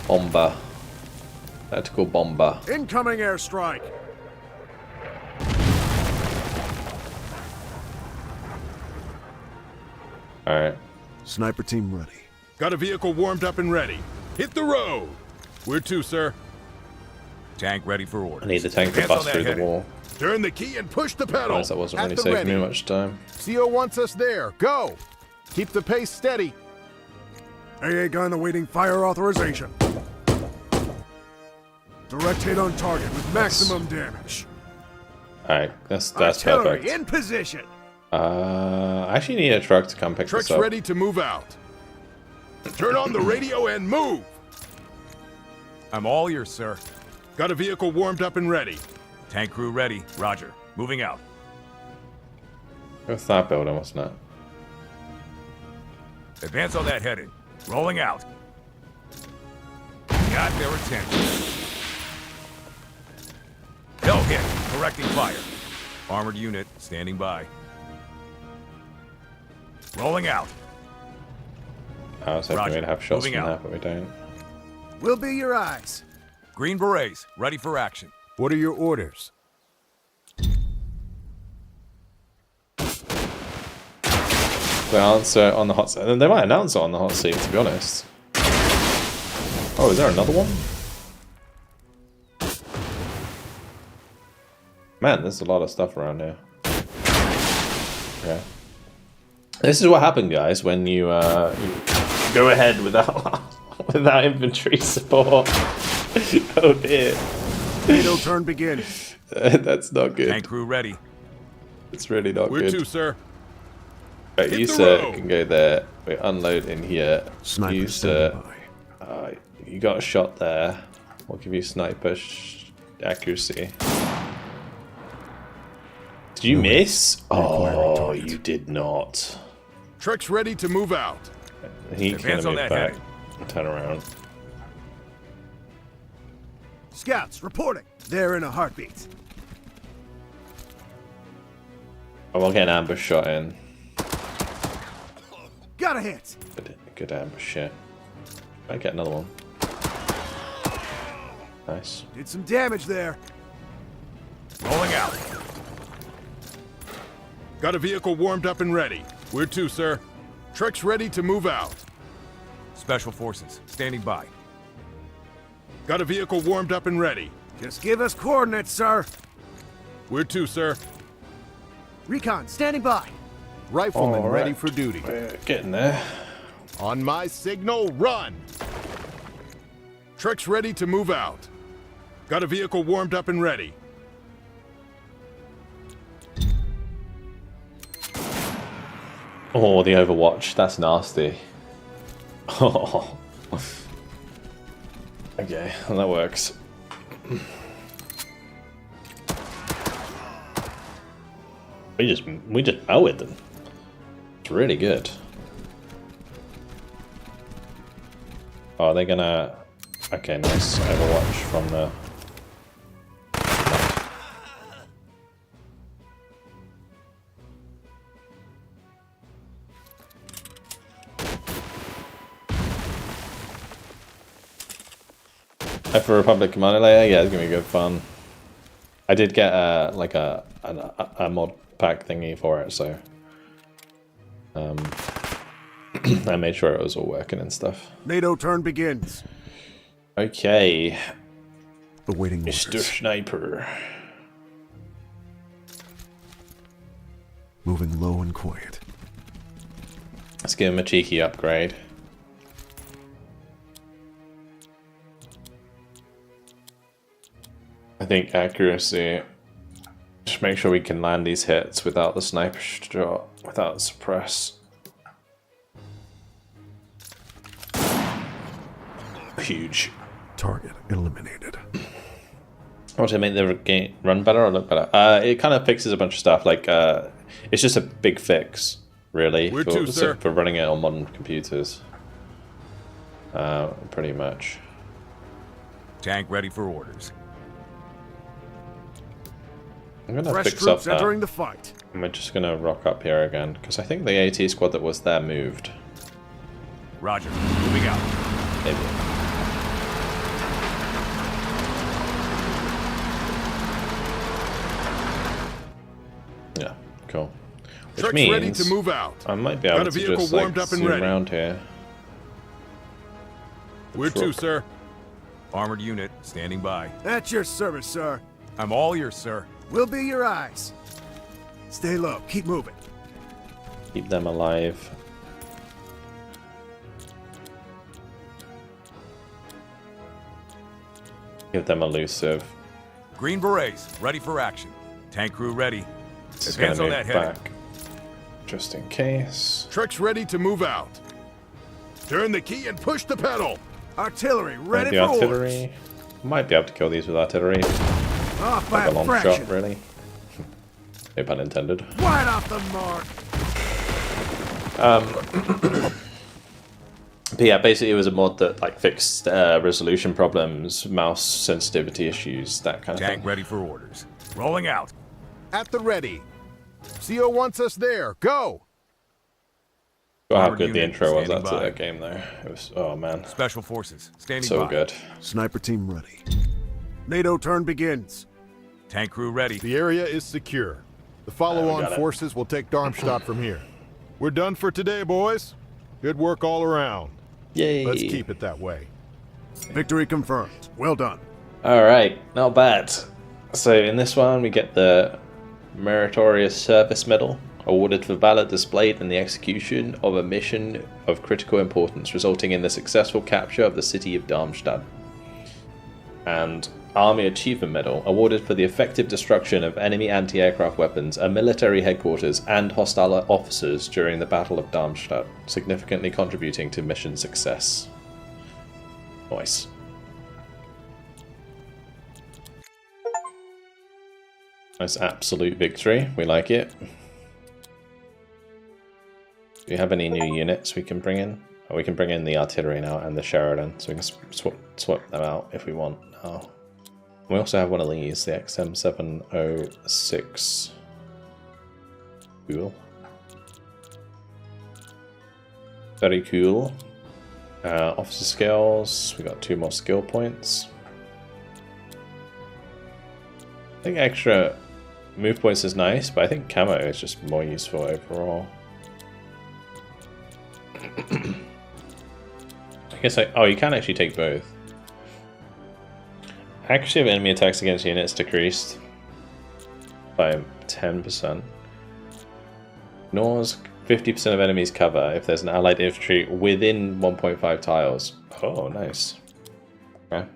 Bomber. Tactical bomber. Incoming airstrike. Alright. Sniper team ready. Got a vehicle warmed up and ready. Hit the road. Where to, sir? Tank ready for I orders. need the tank to Advance on bust that through the heading. wall. Turn the key and push the pedal. Otherwise, that wasn't At really the saving ready. me much time. CO wants us there. Go. Keep the pace steady. AA gun awaiting fire authorization. Direct hit on target with maximum damage. Alright, that's Artillery perfect. in position. I actually need a truck to come pick Truck's this up. ready to move out. Turn on the radio and move. I'm all ears, sir. Got a vehicle warmed up and ready. Tank crew ready. Roger. Moving out. What's that building, wasn't it? Advance on that heading. Rolling out. Got their attention. No hit. Correcting fire. Armored unit standing by. Rolling out. I was hoping Roger. we'd have shots Moving from out. that, but we don't. We'll be your eyes. Green berets ready for action. What are your orders? The answer on the hot seat. They might announce it on the hot seat, to be honest. Oh, is there another one? Man, there's a lot of stuff around here. Okay. This is what happened, guys, when you go ahead without without infantry support. Oh dear. NATO turn begins. That's not good. Tank crew ready. It's really not Where good. to, sir? Right, Hit you the sir road. can go there. We unload in here. Sniper You standing sir, by. you got a shot there. We'll give you sniper accuracy. Did you miss? Oh, you did not. Truck's ready to move out. He's gonna Advance on move that back. heading. Turn around. Scouts reporting. They're in a heartbeat. Oh, we'll get an ambush shot in. Got a hit. Good ambush shit. Might get another one. Nice. Did some damage there. Rolling out. Got a vehicle warmed up and ready. Where to, sir? Truck's ready to move out. Special forces standing by. Got a vehicle warmed up and ready. Just give us coordinates, sir. Where to, sir? Recon standing by. Rifleman All right. ready for duty. We're getting there. On my signal, run! Truck's ready to move out. Got a vehicle warmed up and ready. Oh, the Overwatch. That's nasty. Oh. Okay, well, that works. We just mowed them. It's really good. Oh, they're gonna... Okay, nice Overwatch from the... For Republic Commander layer, yeah, it's gonna be good fun. I did get like a mod pack thingy for it, so I made sure it was all working and stuff. NATO turn begins. Okay, Awaiting Mr. orders. Sniper. Moving low and quiet. Let's give him a cheeky upgrade. I think accuracy. Just make sure we can land these hits without the sniper shot, without the suppress. Huge. Target eliminated. Want to make the game run better or look better? It kind of fixes a bunch of stuff. Like, it's just a big fix, really, for running it on modern computers. Pretty much. Tank ready for orders. I'm gonna Fresh fix troops up that. entering the fight. We're just gonna rock up here again because I think the AT squad that was there moved. Roger. Moving out. Maybe. Yeah, cool. Which Trucks means ready to move out. I might be able Got a to vehicle just like warmed up and zoom ready. around here. Where to, sir? Armored unit standing by. At your service, sir. I'm all ears, sir. We'll be your eyes. Stay low. Keep moving. Keep them alive. Give them elusive. Green berets ready for action. Tank crew ready. It's Advance gonna on move that heading. back. Just in case. Trucks ready to move out. Turn the key and push the pedal. Artillery ready The for orders. artillery. Might be able to kill these with artillery. Off by Like a a long fraction. shot, really. No pun intended. Wide off the mark. But yeah, basically it was a mod that like fixed resolution problems, mouse sensitivity issues, that kind of Tank thing. ready for orders. Rolling out. At the ready. CO wants us there. Go. Oh, how Armored good the unit intro was standing after by. that game though. It was, oh man, Special forces standing so by. good. Sniper team ready. NATO turn begins. Tank crew ready. The area is secure. The We follow-on got it. forces will take Darmstadt from here. We're done for today, boys. Good work all around. Yay! Let's keep it that way. Victory confirmed. Well done. Alright, not bad. So in this one we get the Meritorious Service Medal, awarded for valor displayed in the execution of a mission of critical importance, resulting in the successful capture of the city of Darmstadt. And Army Achievement Medal, awarded for the effective destruction of enemy anti-aircraft weapons, a military headquarters, and hostile officers during the Battle of Darmstadt, significantly contributing to mission success. Nice. Nice absolute victory. We like it. Do you have any new units we can bring in? Oh, we can bring in the artillery now and the Sheridan, so we can swap them out if we want now. We also have one of these, the XM706. Cool. Very cool. Officer skills. We got 2 more skill points. I think extra move points is nice, but I think camo is just more useful overall. I guess oh, you can actually take both. Accuracy of enemy attacks against units decreased by 10%. Ignores 50% of enemies cover if there's an allied infantry within 1.5 tiles. Oh, nice. Okay.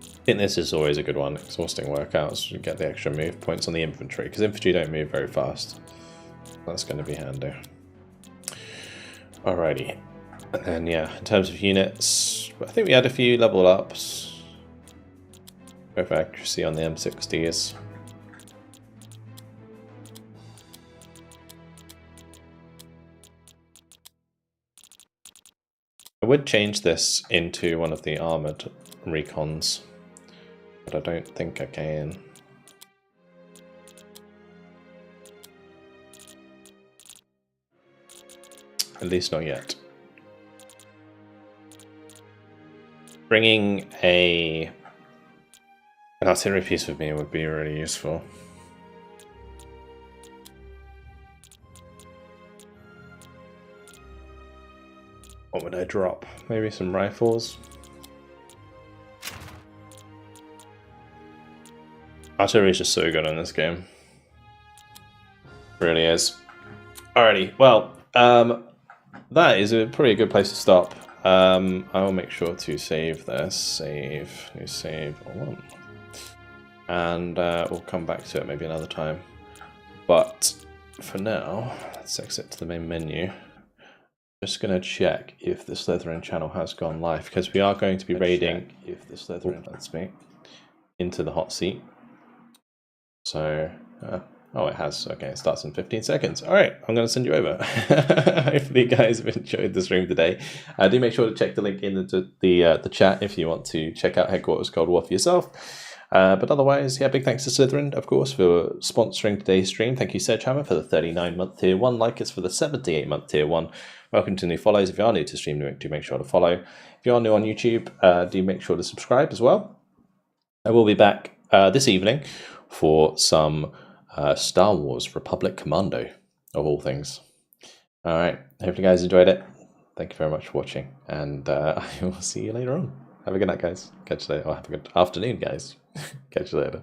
I think this is always a good one. Exhausting workouts. You get the extra move points on the infantry, because infantry don't move very fast. That's going to be handy. Alrighty. And then, yeah, in terms of units, I think we had a few level ups. Go for accuracy on the M60s. I would change this into one of the armored recons, but I don't think I can. At least not yet. Bringing an artillery piece with me would be really useful. What would I drop? Maybe some rifles? Artillery is just so good in this game. Really is. Alrighty, well, that is probably a good place to stop. I will make sure to save this. Save one. And we'll come back to it maybe another time. But for now, let's exit to the main menu. Just going to check if the Slytherin channel has gone live, because we are going to be raiding if the Slytherin lets me into the hot seat. So, oh, it has. Okay, it starts in 15 seconds. All right, I'm going to send you over. Hopefully, you guys have enjoyed the stream today. Do make sure to check the link in the chat if you want to check out Headquarters Cold War for yourself. But otherwise, yeah, big thanks to Slytherin, of course, for sponsoring today's stream. Thank you, Sedgehammer, for the 39-month tier 1. Lycus for the 78-month tier 1. Welcome to new follows. If you are new to stream, do make sure to follow. If you are new on YouTube, do make sure to subscribe as well. I will be back this evening for some Star Wars Republic Commando, of all things. All right, hope you guys enjoyed it. Thank you very much for watching, and I will see you later on. Have a good night, guys. Catch you later. Or have a good afternoon, guys. Catch you later.